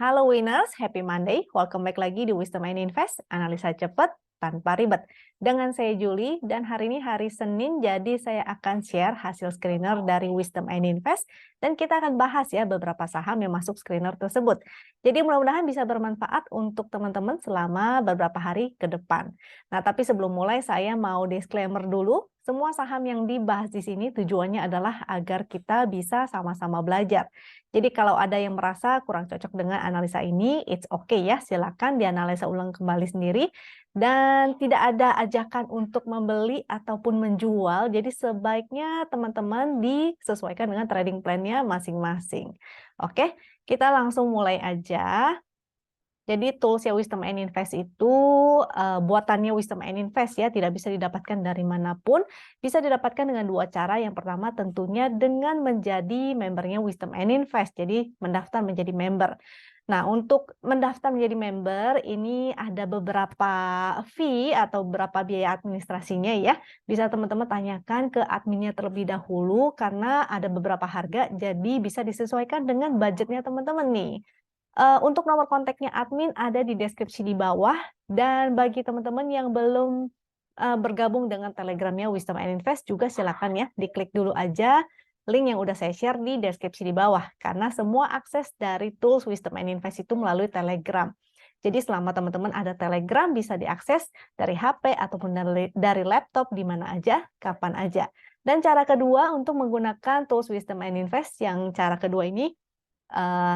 Halo Winners, Happy Monday. Welcome back lagi di Wisdom and Invest, analisa cepat tanpa ribet. Dengan saya Julie, dan hari ini hari Senin, jadi saya akan share hasil screener dari Wisdom and Invest, dan kita akan bahas ya beberapa saham yang masuk screener tersebut. Jadi mudah-mudahan bisa bermanfaat untuk teman-teman selama beberapa hari ke depan. Nah, tapi sebelum mulai saya mau disclaimer dulu. Semua saham yang dibahas di sini tujuannya adalah agar kita bisa sama-sama belajar. Jadi kalau ada yang merasa kurang cocok dengan analisa ini, it's okay ya, silakan dianalisa ulang kembali sendiri. Dan tidak ada ajakan untuk membeli ataupun menjual, jadi sebaiknya teman-teman disesuaikan dengan trading plan-nya masing-masing. Oke, kita langsung mulai aja. Jadi toolsnya Wisdom and Invest itu buatannya Wisdom and Invest ya, tidak bisa didapatkan dari manapun. Bisa didapatkan dengan dua cara. Yang pertama tentunya dengan menjadi membernya Wisdom and Invest. Jadi mendaftar menjadi member. Nah, untuk mendaftar menjadi member ini ada beberapa fee atau beberapa biaya administrasinya ya. Bisa teman-teman tanyakan ke adminnya terlebih dahulu karena ada beberapa harga, jadi bisa disesuaikan dengan budgetnya teman-teman nih. Untuk nomor kontaknya admin ada di deskripsi di bawah, dan bagi teman-teman yang belum bergabung dengan telegramnya Wisdom and Invest juga silakan ya diklik dulu aja link yang udah saya share di deskripsi di bawah, karena semua akses dari tools Wisdom and Invest itu melalui Telegram. Jadi selama teman-teman ada Telegram bisa diakses dari HP ataupun dari laptop di mana aja, kapan aja. Dan cara kedua untuk menggunakan tools Wisdom and Invest, yang cara kedua ini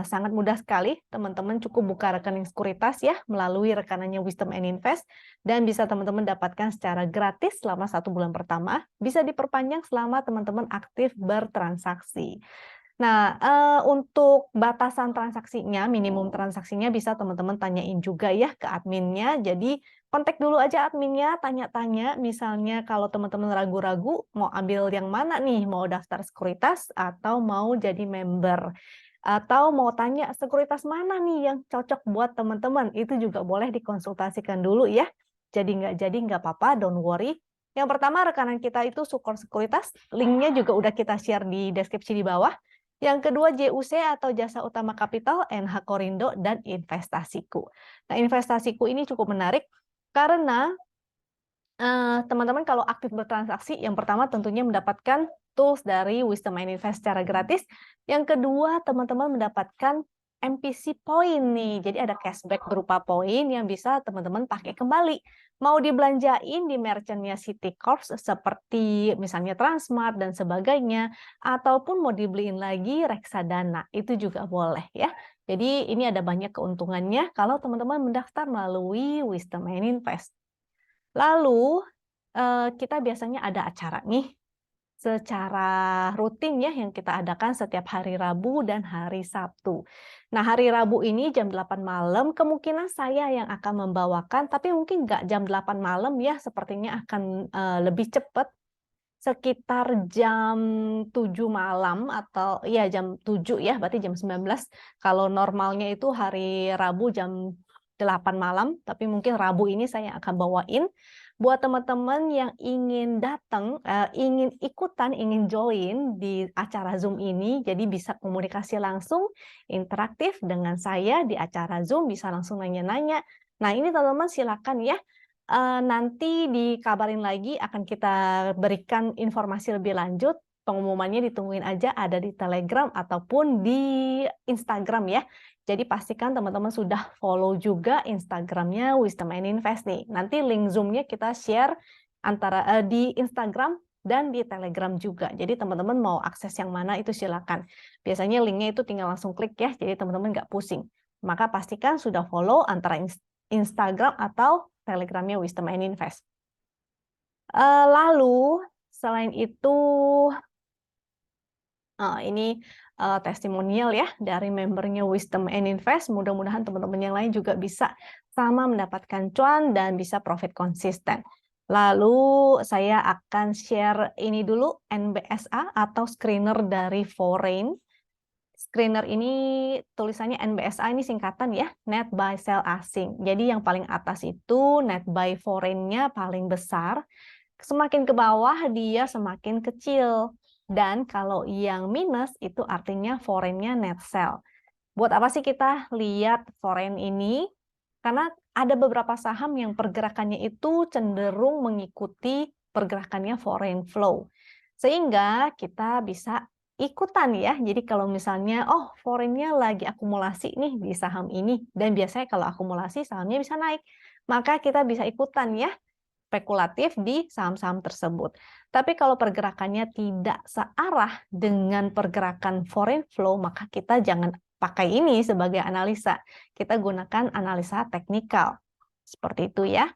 sangat mudah sekali. Teman-teman cukup buka rekening sekuritas ya melalui rekanannya Wisdom and Invest, dan bisa teman-teman dapatkan secara gratis selama 1 bulan pertama. Bisa diperpanjang selama teman-teman aktif bertransaksi. Nah, untuk batasan transaksinya, minimum transaksinya bisa teman-teman tanyain juga ya ke adminnya. Jadi kontak dulu aja adminnya, tanya-tanya. Misalnya kalau teman-teman ragu-ragu mau ambil yang mana nih, mau daftar sekuritas atau mau jadi member. Atau mau tanya sekuritas mana nih yang cocok buat teman-teman, itu juga boleh dikonsultasikan dulu ya. Jadi nggak apa-apa, don't worry. Yang pertama rekanan kita itu Sukor Sekuritas, linknya juga udah kita share di deskripsi di bawah. Yang kedua JUC atau Jasa Utama Kapital, NH Korindo, dan Investasiku. Nah, Investasiku ini cukup menarik karena teman-teman kalau aktif bertransaksi, yang pertama tentunya mendapatkan tools dari Wisdom and Invest secara gratis. Yang kedua, teman-teman mendapatkan MPC point nih. Jadi ada cashback berupa poin yang bisa teman-teman pakai kembali. Mau dibelanjain di merchantnya Citicorp seperti misalnya Transmart dan sebagainya, ataupun mau dibeliin lagi reksadana, itu juga boleh ya. Jadi ini ada banyak keuntungannya kalau teman-teman mendaftar melalui Wisdom and Invest. Lalu kita biasanya ada acara nih secara rutin ya yang kita adakan setiap hari Rabu dan hari Sabtu. Nah, hari Rabu ini jam 8 malam kemungkinan saya yang akan membawakan, tapi mungkin nggak jam 8 malam ya, sepertinya akan lebih cepat sekitar jam 7 malam atau ya jam 7 ya, berarti jam 19. Kalau normalnya itu hari Rabu jam 8 malam, tapi mungkin Rabu ini saya akan bawain buat teman-teman yang ingin datang, ingin ikutan, ingin join di acara Zoom ini, jadi bisa komunikasi langsung, interaktif dengan saya di acara Zoom, bisa langsung nanya-nanya. Nah, ini teman-teman silakan ya. Nanti dikabarin lagi, akan kita berikan informasi lebih lanjut. Pengumumannya ditungguin aja, ada di Telegram ataupun di Instagram ya. Jadi pastikan teman-teman sudah follow juga Instagramnya Wisdom and Invest nih. Nanti link Zoom-nya kita share antara di Instagram dan di Telegram juga. Jadi teman-teman mau akses yang mana itu silakan. Biasanya linknya itu tinggal langsung klik ya, jadi teman-teman nggak pusing. Maka pastikan sudah follow antara Instagram atau Telegramnya Wisdom and Invest. Lalu selain itu ini testimonial ya dari membernya Wisdom and Invest. Mudah-mudahan teman-teman yang lain juga bisa sama mendapatkan cuan dan bisa profit konsisten. Lalu saya akan share ini dulu, NBSA atau screener dari foreign. Screener ini tulisannya NBSA, ini singkatan ya, Net Buy Sell Asing. Jadi yang paling atas itu Net Buy Foreign-nya paling besar, semakin ke bawah dia semakin kecil. Dan kalau yang minus itu artinya foreign-nya net sell. Buat apa sih kita lihat foreign ini? Karena ada beberapa saham yang pergerakannya itu cenderung mengikuti pergerakannya foreign flow. Sehingga kita bisa ikutan ya. Jadi kalau misalnya, oh foreignnya lagi akumulasi nih di saham ini. Dan biasanya kalau akumulasi sahamnya bisa naik. Maka kita bisa ikutan ya spekulatif di saham-saham tersebut. Tapi kalau pergerakannya tidak searah dengan pergerakan foreign flow, maka kita jangan pakai ini sebagai analisa. Kita gunakan analisa teknikal. Seperti itu ya.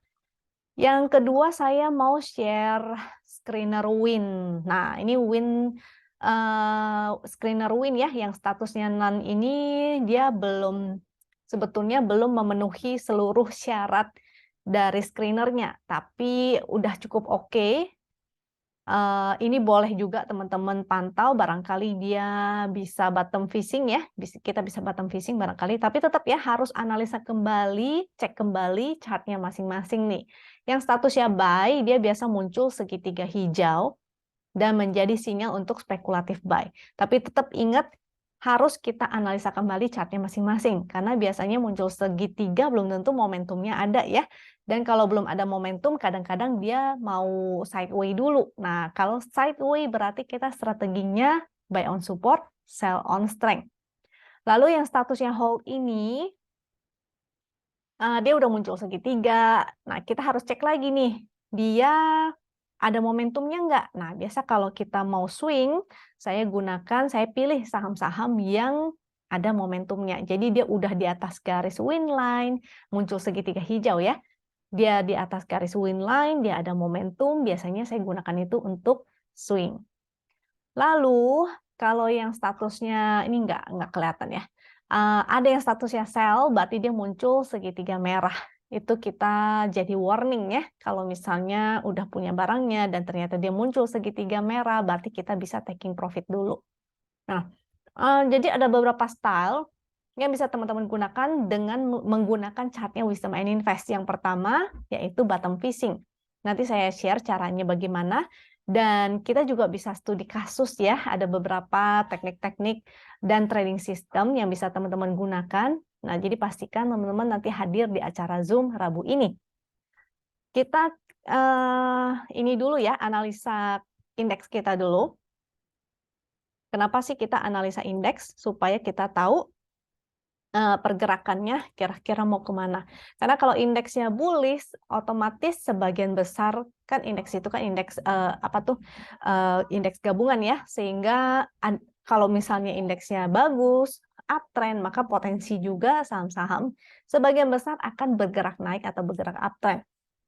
Yang kedua saya mau share screener win. Nah, ini win screener win ya yang statusnya none ini dia sebetulnya belum memenuhi seluruh syarat dari screenernya, tapi udah cukup oke. Ini boleh juga teman-teman pantau, barangkali dia bisa bottom fishing ya, kita bisa bottom fishing barangkali, tapi tetap ya harus analisa kembali, cek kembali chartnya masing-masing nih. Yang statusnya buy, dia biasa muncul segitiga hijau dan menjadi sinyal untuk spekulatif buy. Tapi tetap ingat, harus kita analisa kembali chartnya masing-masing, karena biasanya muncul segitiga belum tentu momentumnya ada ya. Dan kalau belum ada momentum, kadang-kadang dia mau sideways dulu. Nah, kalau sideways berarti kita strateginya buy on support, sell on strength. Lalu yang statusnya hold ini, dia udah muncul segitiga. Nah, kita harus cek lagi nih, dia ada momentumnya nggak? Nah, biasa kalau kita mau swing, saya pilih saham-saham yang ada momentumnya. Jadi dia udah di atas garis win line, muncul segitiga hijau ya. Dia di atas garis win line, dia ada momentum, biasanya saya gunakan itu untuk swing. Lalu, kalau yang statusnya, ini nggak kelihatan ya. Ada yang statusnya sell, berarti dia muncul segitiga merah. Itu kita jadi warning ya, kalau misalnya udah punya barangnya dan ternyata dia muncul segitiga merah, berarti kita bisa taking profit dulu. Nah, jadi ada beberapa style yang bisa teman-teman gunakan dengan menggunakan chartnya Wisdom and Invest. Yang pertama, yaitu bottom fishing. Nanti saya share caranya bagaimana, dan kita juga bisa studi kasus ya, ada beberapa teknik-teknik dan trading system yang bisa teman-teman gunakan. Nah, jadi pastikan teman-teman nanti hadir di acara Zoom Rabu ini. Kita ini dulu ya, analisa indeks kita dulu. Kenapa sih kita analisa indeks? Supaya kita tahu pergerakannya kira-kira mau kemana. Karena kalau indeksnya bullish, otomatis sebagian besar kan indeks itu kan indeks indeks gabungan ya, sehingga kalau misalnya indeksnya bagus, uptrend, maka potensi juga saham-saham sebagian besar akan bergerak naik atau bergerak uptrend.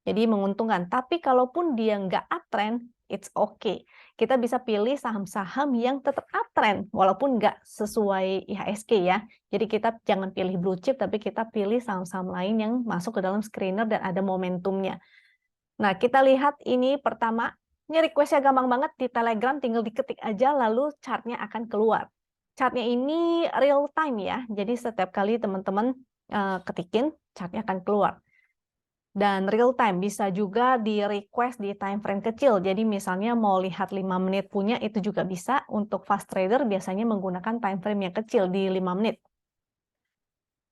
Jadi menguntungkan. Tapi kalaupun dia nggak uptrend, it's okay. Kita bisa pilih saham-saham yang tetap uptrend walaupun nggak sesuai IHSG ya. Jadi kita jangan pilih blue chip, tapi kita pilih saham-saham lain yang masuk ke dalam screener dan ada momentumnya. Nah, kita lihat ini pertama, ini request-nya gampang banget di Telegram, tinggal diketik aja lalu chartnya akan keluar. Chartnya ini real time ya, jadi setiap kali teman-teman ketikin, chartnya akan keluar. Dan real time bisa juga di request di time frame kecil. Jadi misalnya mau lihat 5 menit punya itu juga bisa. Untuk fast trader biasanya menggunakan time frame yang kecil di 5 menit.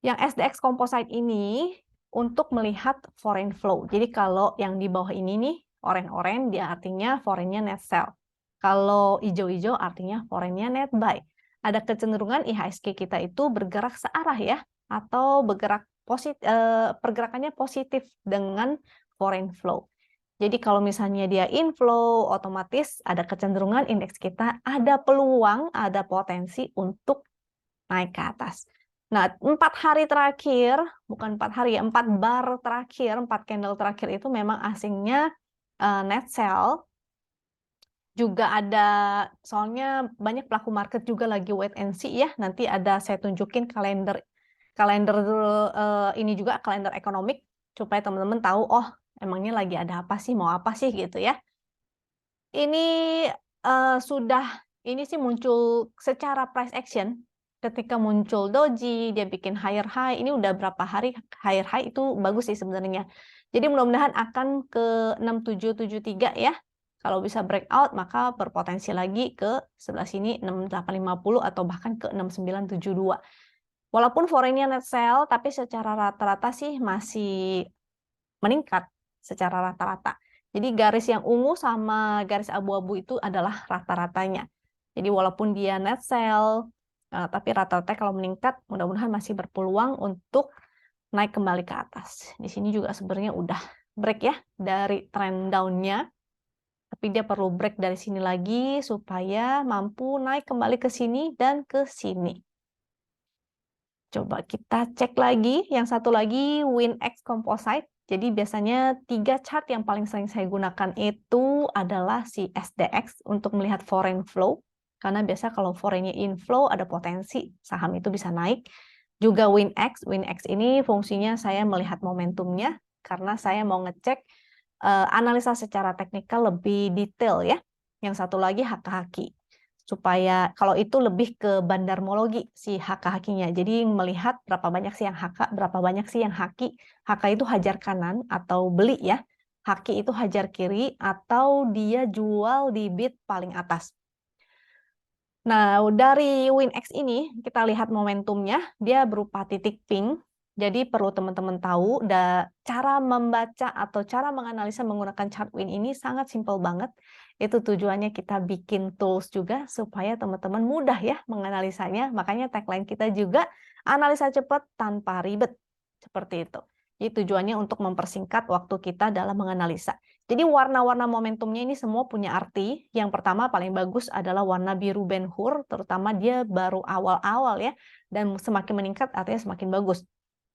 Yang SDX Composite ini untuk melihat foreign flow. Jadi kalau yang di bawah ini nih, orange-orange dia artinya foreign-nya net sell. Kalau hijau-hijau artinya foreign-nya net buy. Ada kecenderungan IHSG kita itu bergerak searah ya, atau bergerak pergerakannya positif dengan foreign flow. Jadi kalau misalnya dia inflow, otomatis ada kecenderungan indeks kita ada peluang, ada potensi untuk naik ke atas. Nah, 4 hari terakhir, bukan 4 hari ya, 4 bar terakhir, 4 candle terakhir itu memang asingnya net sell. Juga ada, soalnya banyak pelaku market juga lagi wait and see ya. Nanti ada saya tunjukin kalender ini juga kalender ekonomik supaya teman-teman tahu, oh emangnya lagi ada apa sih, mau apa sih gitu ya. Ini ini sih muncul secara price action ketika muncul doji, dia bikin higher high, ini udah berapa hari higher high, itu bagus sih sebenarnya. Jadi mudah-mudahan akan ke 6773 ya. Kalau bisa breakout, maka berpotensi lagi ke sebelah sini 6850 atau bahkan ke 6972. Walaupun foreignnya net sell, tapi secara rata-rata sih masih meningkat secara rata-rata. Jadi garis yang ungu sama garis abu-abu itu adalah rata-ratanya. Jadi walaupun dia net sell, tapi rata-rata kalau meningkat, mudah-mudahan masih berpeluang untuk naik kembali ke atas. Di sini juga sebenarnya udah break ya dari trend down-nya, tapi dia perlu break dari sini lagi supaya mampu naik kembali ke sini dan ke sini. Coba kita cek lagi, yang satu lagi WinX Composite. Jadi biasanya 3 chart yang paling sering saya gunakan itu adalah si SDX untuk melihat foreign flow. Karena biasa kalau foreignnya inflow ada potensi saham itu bisa naik. Juga WinX. WinX ini fungsinya saya melihat momentumnya karena saya mau ngecek analisa secara teknikal lebih detail ya. Yang satu lagi haki-haki supaya kalau itu lebih ke bandarmologi si haka-hakinya. Jadi melihat berapa banyak sih yang haka, berapa banyak sih yang haki. Haka itu hajar kanan atau beli ya. Haki itu hajar kiri atau dia jual di bid paling atas. Nah, dari WinX ini kita lihat momentumnya, dia berupa titik pink. Jadi perlu teman-teman tahu, cara membaca atau cara menganalisa menggunakan chart Win ini sangat simpel banget. Itu tujuannya kita bikin tools juga supaya teman-teman mudah ya menganalisanya. Makanya tagline kita juga analisa cepat tanpa ribet. Seperti itu. Jadi tujuannya untuk mempersingkat waktu kita dalam menganalisa. Jadi warna-warna momentumnya ini semua punya arti. Yang pertama paling bagus adalah warna biru Ben Hur, terutama dia baru awal-awal ya, dan semakin meningkat artinya semakin bagus.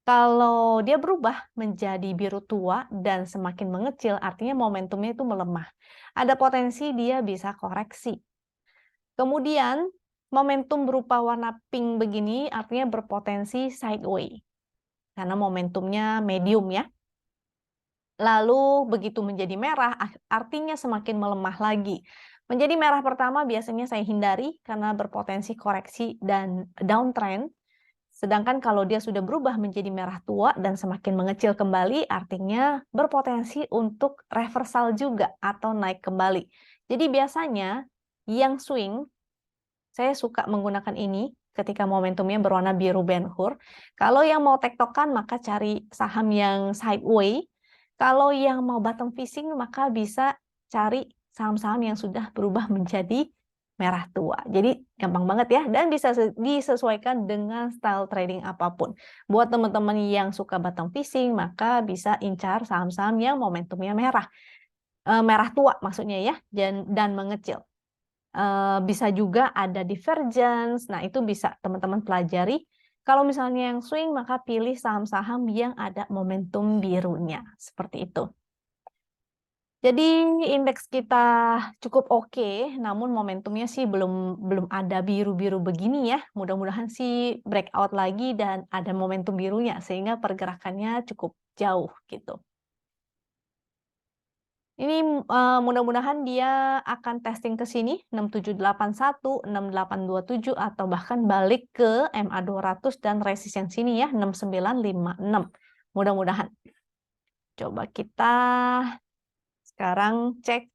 Kalau dia berubah menjadi biru tua dan semakin mengecil, artinya momentumnya itu melemah. Ada potensi dia bisa koreksi. Kemudian momentum berupa warna pink begini artinya berpotensi sideways, karena momentumnya medium ya. Lalu begitu menjadi merah, artinya semakin melemah lagi. Menjadi merah pertama biasanya saya hindari karena berpotensi koreksi dan downtrend. Sedangkan kalau dia sudah berubah menjadi merah tua dan semakin mengecil kembali, artinya berpotensi untuk reversal juga atau naik kembali. Jadi biasanya yang swing, saya suka menggunakan ini ketika momentumnya berwarna biru Ben Hur. Kalau yang mau tektokan maka cari saham yang sideways. Kalau yang mau bottom fishing maka bisa cari saham-saham yang sudah berubah menjadi merah tua. Jadi gampang banget ya dan bisa disesuaikan dengan style trading apapun. Buat teman-teman yang suka bottom fishing maka bisa incar saham-saham yang momentumnya merah. Merah tua maksudnya ya dan mengecil. Bisa juga ada divergence. Nah, itu bisa teman-teman pelajari. Kalau misalnya yang swing, maka pilih saham-saham yang ada momentum birunya. Seperti itu. Jadi indeks kita cukup oke, namun momentumnya sih belum ada biru-biru begini ya. Mudah-mudahan sih breakout lagi dan ada momentum birunya sehingga pergerakannya cukup jauh gitu. Ini mudah-mudahan dia akan testing ke sini 6781, 6827 atau bahkan balik ke MA 200 dan resisten sini ya 6956. Mudah-mudahan. Coba kita sekarang cek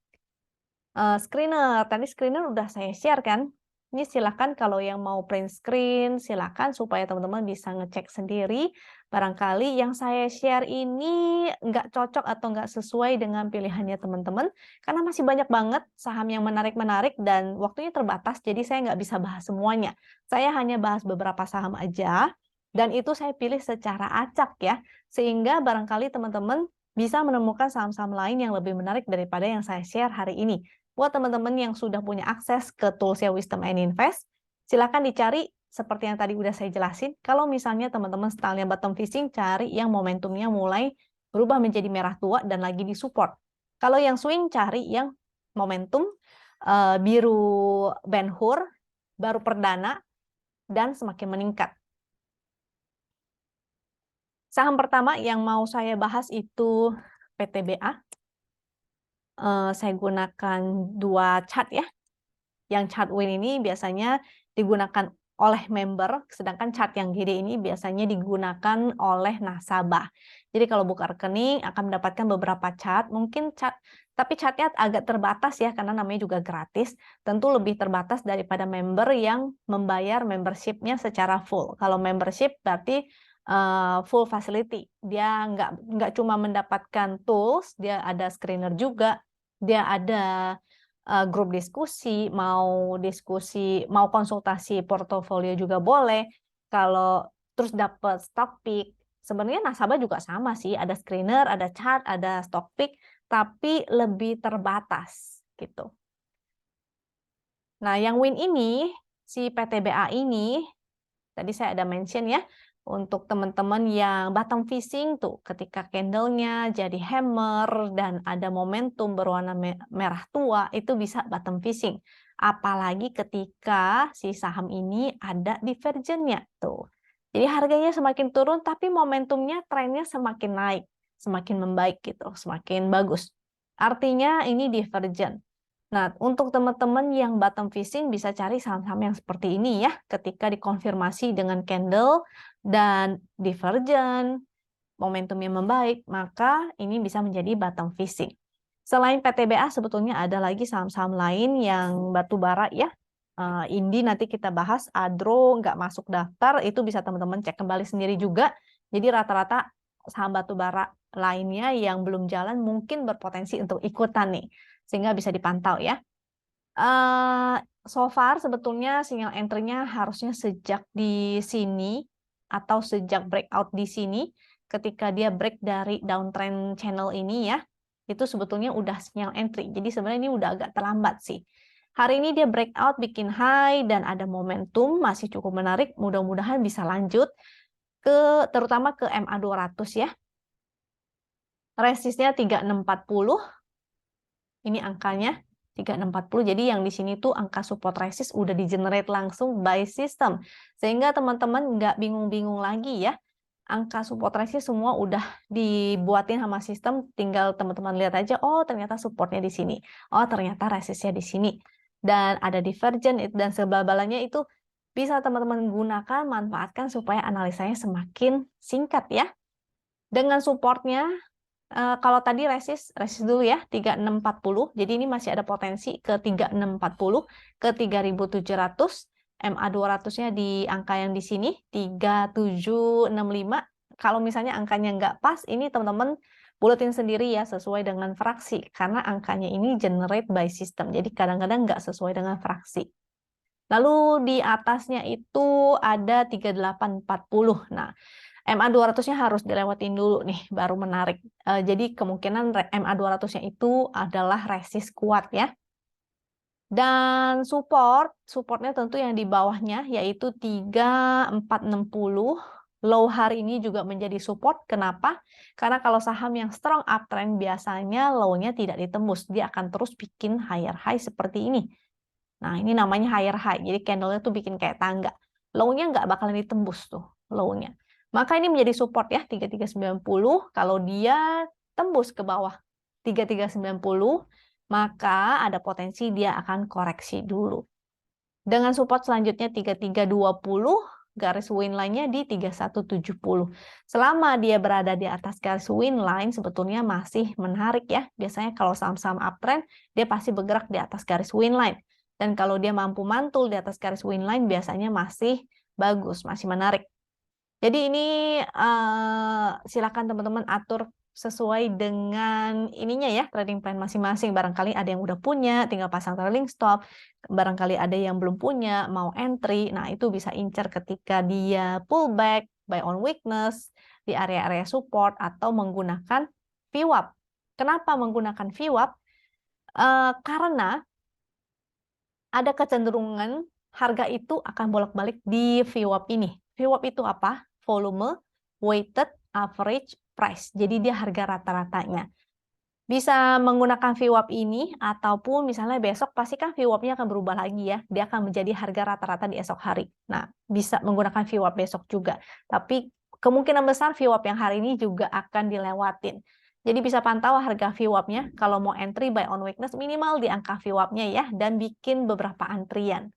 screener. Tadi screener udah saya share kan? Ini silakan kalau yang mau print screen, silakan supaya teman-teman bisa ngecek sendiri. Barangkali yang saya share ini nggak cocok atau nggak sesuai dengan pilihannya teman-teman. Karena masih banyak banget saham yang menarik-menarik dan waktunya terbatas, jadi saya nggak bisa bahas semuanya. Saya hanya bahas beberapa saham aja, dan itu saya pilih secara acak ya. Sehingga barangkali teman-teman bisa menemukan saham-saham lain yang lebih menarik daripada yang saya share hari ini. Buat teman-teman yang sudah punya akses ke toolsnya Wisdom and Invest, silakan dicari seperti yang tadi udah saya jelasin. Kalau misalnya teman-teman stylenya bottom fishing, cari yang momentumnya mulai berubah menjadi merah tua dan lagi di support. Kalau yang swing, cari yang momentum biru Ben Hur, baru perdana, dan semakin meningkat. Saham pertama yang mau saya bahas itu PTBA. Saya gunakan 2 chart ya. Yang chart Win ini biasanya digunakan oleh member, sedangkan chart yang gede ini biasanya digunakan oleh nasabah. Jadi kalau buka rekening akan mendapatkan beberapa chart, mungkin chart, tapi chartnya agak terbatas ya, karena namanya juga gratis, tentu lebih terbatas daripada member yang membayar membership-nya secara full. Kalau membership berarti full facility, dia nggak cuma mendapatkan tools, dia ada screener juga, dia ada grup diskusi, mau konsultasi portofolio juga boleh. Kalau terus dapat stock pick, sebenarnya nasabah juga sama sih, ada screener, ada chart, ada stock pick, tapi lebih terbatas gitu. Nah, yang win ini, si PTBA ini, tadi saya ada mention ya, untuk teman-teman yang bottom fishing tuh, ketika candlenya jadi hammer dan ada momentum berwarna merah tua, itu bisa bottom fishing. Apalagi ketika si saham ini ada divergennya tuh. Jadi harganya semakin turun, tapi momentumnya, trennya semakin naik, semakin membaik gitu, semakin bagus. Artinya ini divergen. Nah, untuk teman-teman yang bottom fishing bisa cari saham-saham yang seperti ini ya, ketika dikonfirmasi dengan candle dan divergen, momentumnya membaik, maka ini bisa menjadi bottom fishing. Selain PTBA, sebetulnya ada lagi saham-saham lain yang batu bara ya. Indi nanti kita bahas, Adro nggak masuk daftar, itu bisa teman-teman cek kembali sendiri juga. Jadi rata-rata saham batu bara lainnya yang belum jalan mungkin berpotensi untuk ikutan nih, sehingga bisa dipantau ya. So far sebetulnya sinyal entry-nya harusnya sejak di sini atau sejak breakout di sini, ketika dia break dari downtrend channel ini ya, itu sebetulnya udah sinyal entry. Jadi sebenarnya ini udah agak terlambat sih. Hari ini dia breakout bikin high dan ada momentum masih cukup menarik, mudah-mudahan bisa lanjut terutama ke MA 200 ya. Resistnya 3640. Ini angkanya 3640. Jadi yang di sini tuh angka support resist udah di generate langsung by system. Sehingga teman-teman nggak bingung-bingung lagi ya. Angka support resist semua udah dibuatin sama sistem, tinggal teman-teman lihat aja, oh ternyata supportnya di sini. Oh ternyata resistnya di sini. Dan ada divergen dan sebal-balanya itu bisa teman-teman gunakan, manfaatkan supaya analisanya semakin singkat ya. Dengan supportnya, kalau tadi resist dulu ya, 3640. Jadi ini masih ada potensi ke 3640, ke 3700. MA 200-nya di angka yang di sini, 3765. Kalau misalnya angkanya nggak pas, ini teman-teman buletin sendiri ya, sesuai dengan fraksi. Karena angkanya ini generate by system. Jadi kadang-kadang nggak sesuai dengan fraksi. Lalu di atasnya itu ada 3840. Nah, MA 200-nya harus dilewatin dulu nih, baru menarik. Jadi kemungkinan MA 200-nya itu adalah resist kuat ya. Dan supportnya tentu yang di bawahnya, yaitu 3460. Low hari ini juga menjadi support. Kenapa? Karena kalau saham yang strong uptrend, biasanya low-nya tidak ditembus. Dia akan terus bikin higher high seperti ini. Nah, ini namanya higher high. Jadi candle-nya tuh bikin kayak tangga. Low-nya nggak bakalan ditembus tuh, low-nya. Maka ini menjadi support ya, 3390. Kalau dia tembus ke bawah 3390, maka ada potensi dia akan koreksi dulu. Dengan support selanjutnya 3320, garis win line-nya di 3170. Selama dia berada di atas garis win line, sebetulnya masih menarik ya. Biasanya kalau saham-saham uptrend, dia pasti bergerak di atas garis win line. Dan kalau dia mampu mantul di atas garis win line, biasanya masih bagus, masih menarik. Jadi ini silakan teman-teman atur sesuai dengan ininya ya, trading plan masing-masing. Barangkali ada yang udah punya, tinggal pasang trailing stop. Barangkali ada yang belum punya, mau entry. Nah, itu bisa incer ketika dia pullback, buy on weakness, di area-area support, atau menggunakan VWAP. Kenapa menggunakan VWAP? Karena ada kecenderungan harga itu akan bolak-balik di VWAP ini. VWAP itu apa? Volume, weighted average price. Jadi dia harga rata-ratanya. Bisa menggunakan VWAP ini, ataupun misalnya besok pasti kan VWAP-nya akan berubah lagi ya. Dia akan menjadi harga rata-rata di esok hari. Nah, bisa menggunakan VWAP besok juga. Tapi kemungkinan besar VWAP yang hari ini juga akan dilewatin. Jadi bisa pantau harga VWAP-nya. Kalau mau entry buy on weakness, minimal di angka VWAP-nya ya. Dan bikin beberapa antrian.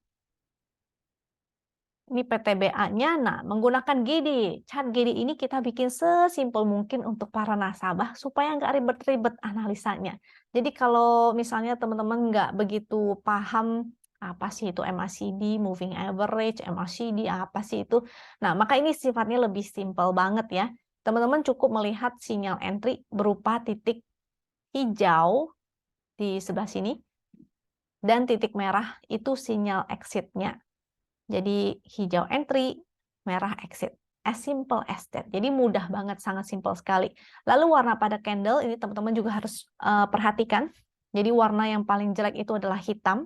Ini PTBA-nya. Nah, menggunakan GD. Chart GD ini kita bikin sesimpel mungkin untuk para nasabah supaya nggak ribet-ribet analisanya. Jadi kalau misalnya teman-teman nggak begitu paham apa sih itu MACD, moving average, MACD, apa sih itu. Nah, maka ini sifatnya lebih simpel banget ya. Teman-teman cukup melihat sinyal entry berupa titik hijau di sebelah sini. Dan titik merah itu sinyal exit-nya. Jadi hijau entry, merah exit. As simple as that. Jadi mudah banget, sangat simple sekali. Lalu warna pada candle, ini teman-teman juga harus perhatikan. Jadi warna yang paling jelek itu adalah hitam.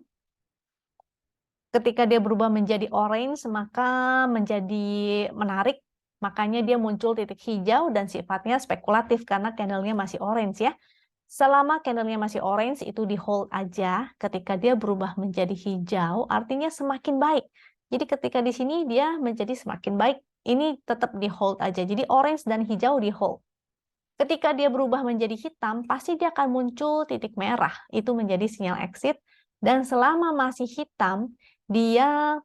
Ketika dia berubah menjadi orange, maka menjadi menarik. Makanya dia muncul titik hijau dan sifatnya spekulatif karena candlenya masih orange ya. Selama candlenya masih orange, itu di hold aja. Ketika dia berubah menjadi hijau, artinya semakin baik. Jadi ketika di sini dia menjadi semakin baik, ini tetap di hold aja. Jadi orange dan hijau di hold. Ketika dia berubah menjadi hitam, pasti dia akan muncul titik merah. Itu menjadi sinyal exit. Dan selama masih hitam, dia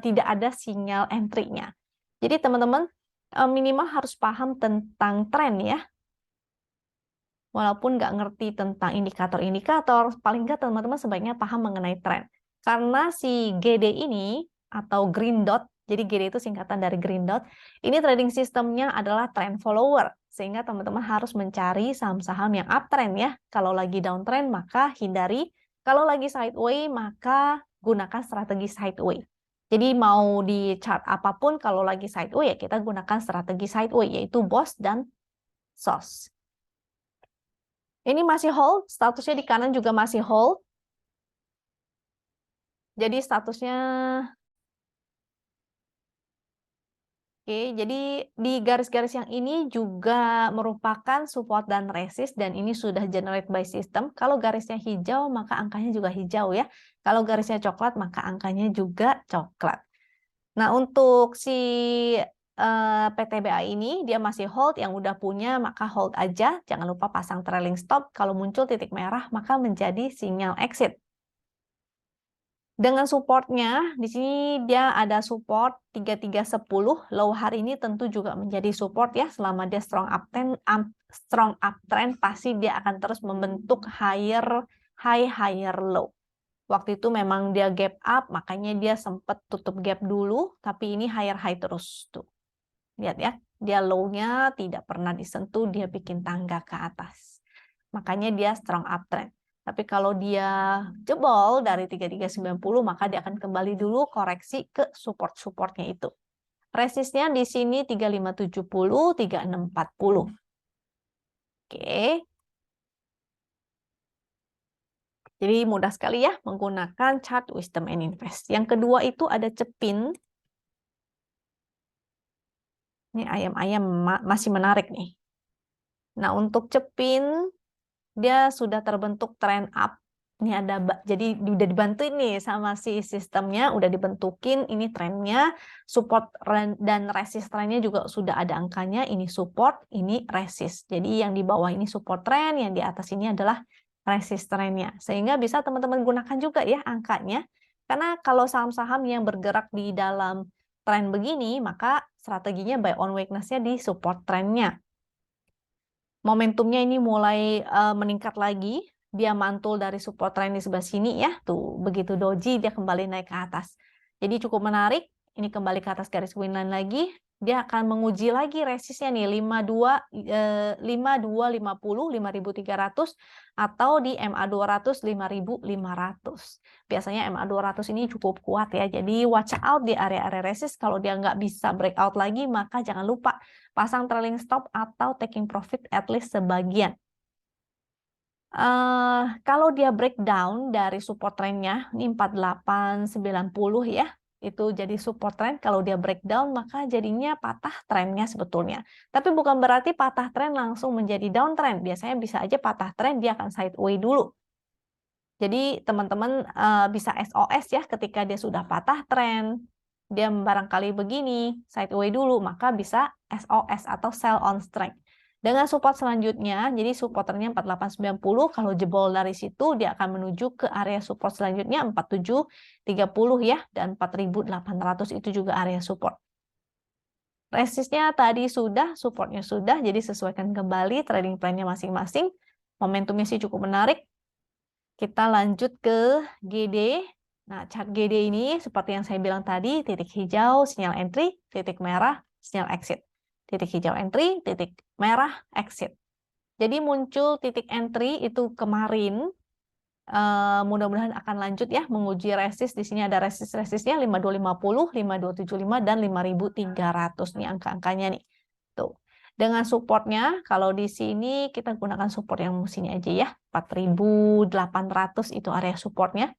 tidak ada sinyal entry-nya. Jadi teman-teman minimal harus paham tentang tren ya. Walaupun nggak ngerti tentang indikator-indikator, paling nggak teman-teman sebaiknya paham mengenai tren. Karena si GD ini, atau green dot, jadi GD itu singkatan dari green dot, ini trading sistemnya adalah trend follower. Sehingga teman-teman harus mencari saham-saham yang uptrend ya. Kalau lagi downtrend, maka hindari. Kalau lagi sideway, maka gunakan strategi sideway. Jadi mau di chart apapun, kalau lagi sideway, ya kita gunakan strategi sideway, yaitu BOS dan SOS. Ini masih hold, statusnya di kanan juga masih hold. Jadi statusnya, oke, jadi di garis-garis yang ini juga merupakan support dan resist, dan ini sudah generate by system. Kalau garisnya hijau, maka angkanya juga hijau ya. Kalau garisnya coklat, maka angkanya juga coklat. Nah, untuk si PTBA ini, dia masih hold, yang udah punya maka hold aja. Jangan lupa pasang trailing stop. Kalau muncul titik merah, maka menjadi sinyal exit. Dengan supportnya, di sini dia ada support 3310. Low hari ini tentu juga menjadi support ya. Selama dia strong uptrend, pasti dia akan terus membentuk higher high, higher low. Waktu itu memang dia gap up, makanya dia sempat tutup gap dulu, tapi ini higher high terus tuh. Lihat ya, dia low-nya tidak pernah disentuh, dia bikin tangga ke atas. Makanya dia strong uptrend. Tapi kalau dia jebol dari 3390, maka dia akan kembali dulu koreksi ke support-supportnya itu. Resistnya di sini 3570, 3640. Oke. Jadi mudah sekali ya menggunakan chart Wisdom and Invest. Yang kedua itu ada Cepin. Ini ayam-ayam masih menarik nih. Nah, untuk Cepin, dia sudah terbentuk trend up. Ini ada, jadi udah dibantuin nih sama si sistemnya, udah dibentukin ini trennya, support dan resist trennya juga sudah ada angkanya, ini support, ini resist. Jadi yang di bawah ini support trend, yang di atas ini adalah resist trennya. Sehingga bisa teman-teman gunakan juga ya angkanya. Karena kalau saham-saham yang bergerak di dalam tren begini, maka strateginya buy on weakness-nya di support trennya. Momentumnya ini mulai meningkat lagi, dia mantul dari support trend di sebelah sini ya, tuh begitu doji dia kembali naik ke atas. Jadi cukup menarik, ini kembali ke atas garis winline lagi, dia akan menguji lagi resistnya nih 5250, 5300 atau di MA200 5500. Biasanya MA200 ini cukup kuat ya. Jadi watch out di area-area resist, kalau dia nggak bisa breakout lagi maka jangan lupa pasang trailing stop atau taking profit at least sebagian. Kalau dia breakdown dari support trendnya, ini 4890 ya, itu jadi support trend. Kalau dia breakdown, maka jadinya patah trendnya sebetulnya. Tapi bukan berarti patah trend langsung menjadi downtrend. Biasanya bisa aja patah trend, dia akan sideway dulu. Jadi teman-teman bisa SOS ya, ketika dia sudah patah trend, dia barangkali begini, sideway dulu, maka bisa SOS atau sell on strength. Dengan support selanjutnya, jadi supporternya 4890, kalau jebol dari situ dia akan menuju ke area support selanjutnya 4730 ya, dan 4800 itu juga area support. Resistnya tadi sudah, supportnya sudah, jadi sesuaikan kembali trading plan-nya masing-masing. Momentumnya sih cukup menarik. Kita lanjut ke GD. Nah, chart GD ini seperti yang saya bilang tadi, titik hijau, sinyal entry, titik merah, sinyal exit. Titik hijau entry, titik merah, exit. Jadi muncul titik entry itu kemarin, mudah-mudahan akan lanjut ya, menguji resist. Di sini ada resist-resistnya 5250, 5275, dan 5300 nih angka-angkanya nih. Tuh. Dengan supportnya, kalau di sini kita gunakan support yang sini aja ya, 4800 itu area supportnya.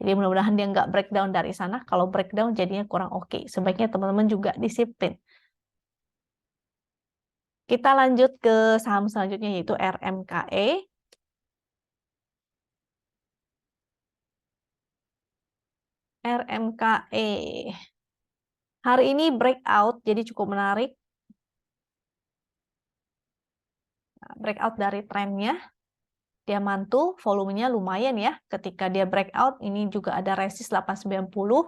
Jadi mudah-mudahan dia nggak breakdown dari sana. Kalau breakdown jadinya kurang oke. Sebaiknya teman-teman juga disiplin. Kita lanjut ke saham selanjutnya yaitu RMKE. RMKE. Hari ini breakout, jadi cukup menarik. Breakout dari trennya. Dia mantul, volumenya lumayan ya. Ketika dia breakout, ini juga ada resist 890.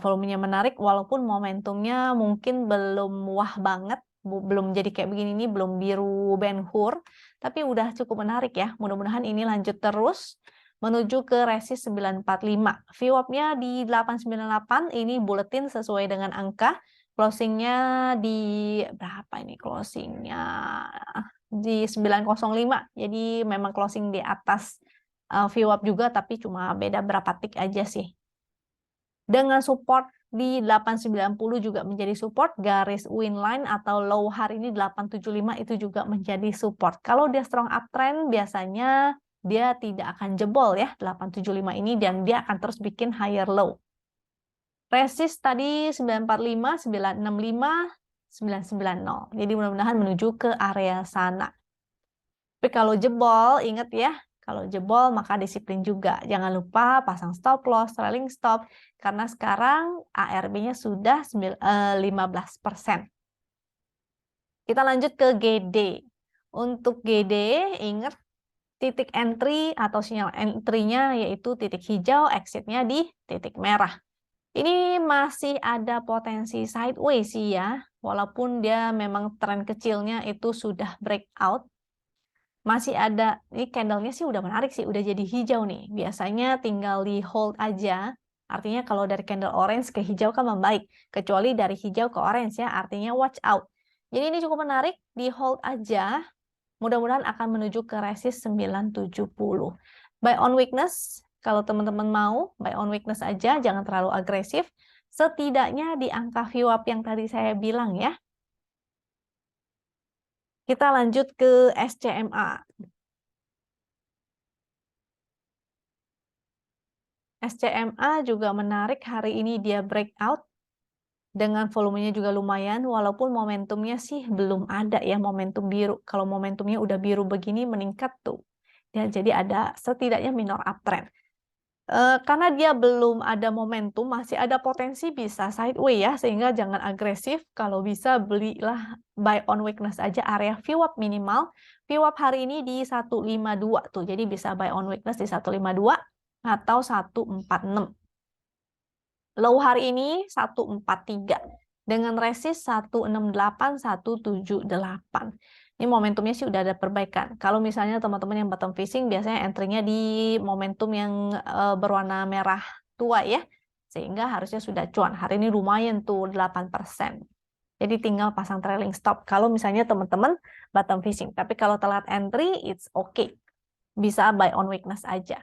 Volumenya menarik, walaupun momentumnya mungkin belum wah banget. Belum jadi kayak begini nih, belum biru Ben Hur. Tapi udah cukup menarik ya. Mudah-mudahan ini lanjut terus menuju ke resist 945. VWAP-nya di 898, ini buletin sesuai dengan angka. Closingnya di berapa ini closingnya? Di 905. Jadi memang closing di atas VWAP juga, tapi cuma beda berapa tick aja sih. Dengan support di 890 juga menjadi support, garis win line atau low hari ini 875 itu juga menjadi support. Kalau dia strong uptrend biasanya dia tidak akan jebol ya 875 ini, dan dia akan terus bikin higher low. Resist tadi 945, 965, 990. Jadi mudah-mudahan menuju ke area sana. Tapi kalau jebol, ingat ya, kalau jebol maka disiplin juga. Jangan lupa pasang stop loss, trailing stop, karena sekarang ARB-nya sudah 15%. Kita lanjut ke GD. Untuk GD, ingat titik entry atau sinyal entry-nya yaitu titik hijau, exit-nya di titik merah. Ini masih ada potensi sideways sih ya, walaupun dia memang tren kecilnya itu sudah breakout. Masih ada, ini candle-nya sih udah menarik sih, udah jadi hijau nih. Biasanya tinggal di hold aja, artinya kalau dari candle orange ke hijau kan membaik. Kecuali dari hijau ke orange ya, artinya watch out. Jadi ini cukup menarik, di hold aja. Mudah-mudahan akan menuju ke resist 970. Buy on weakness, kalau teman-teman mau, buy on weakness aja, jangan terlalu agresif. Setidaknya di angka VWAP yang tadi saya bilang ya. Kita lanjut ke SCMA. SCMA juga menarik, hari ini dia breakout dengan volumenya juga lumayan, walaupun momentumnya sih belum ada ya, momentum biru. Kalau momentumnya udah biru begini meningkat tuh. Ya, jadi ada setidaknya minor uptrend. Karena dia belum ada momentum, masih ada potensi bisa sideways ya, sehingga jangan agresif. Kalau bisa belilah buy on weakness aja, area VWAP minimal. VWAP hari ini di 152 tuh, jadi bisa buy on weakness di 152 atau 146. Low hari ini 143 dengan resist 168, 178. Ini momentumnya sih udah ada perbaikan. Kalau misalnya teman-teman yang bottom fishing biasanya entry-nya di momentum yang berwarna merah tua ya. Sehingga harusnya sudah cuan. Hari ini lumayan tuh 8%. Jadi tinggal pasang trailing stop kalau misalnya teman-teman bottom fishing. Tapi kalau telat entry, it's okay. Bisa buy on weakness aja.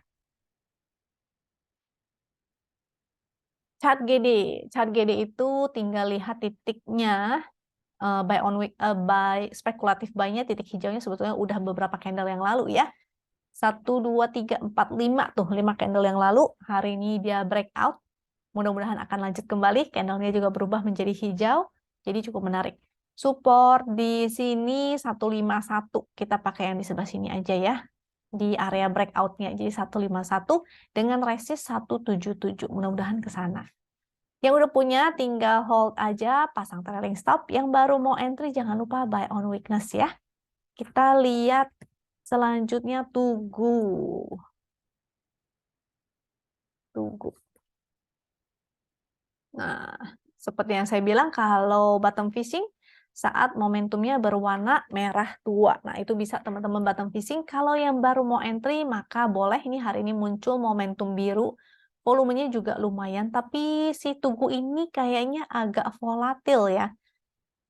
Chart GD itu tinggal lihat titiknya, buy spekulatif buy-nya, titik hijaunya sebetulnya udah beberapa candle yang lalu ya. 1, 2, 3, 4, 5 tuh, 5 candle yang lalu. Hari ini dia breakout. Mudah-mudahan akan lanjut kembali. Candlenya juga berubah menjadi hijau. Jadi cukup menarik. Support di sini 151. Kita pakai yang di sebelah sini aja ya. Di area breakout-nya. Jadi 151 dengan resist 177. Mudah-mudahan ke sana. Yang udah punya tinggal hold aja, pasang trailing stop. Yang baru mau entry jangan lupa buy on weakness ya. Kita lihat selanjutnya Tugu. Tugu. Nah, seperti yang saya bilang, kalau bottom fishing saat momentumnya berwarna merah tua. Nah, itu bisa teman-teman bottom fishing. Kalau yang baru mau entry, maka boleh ini hari ini muncul momentum biru. Volumenya juga lumayan, tapi si Tugu ini kayaknya agak volatil ya.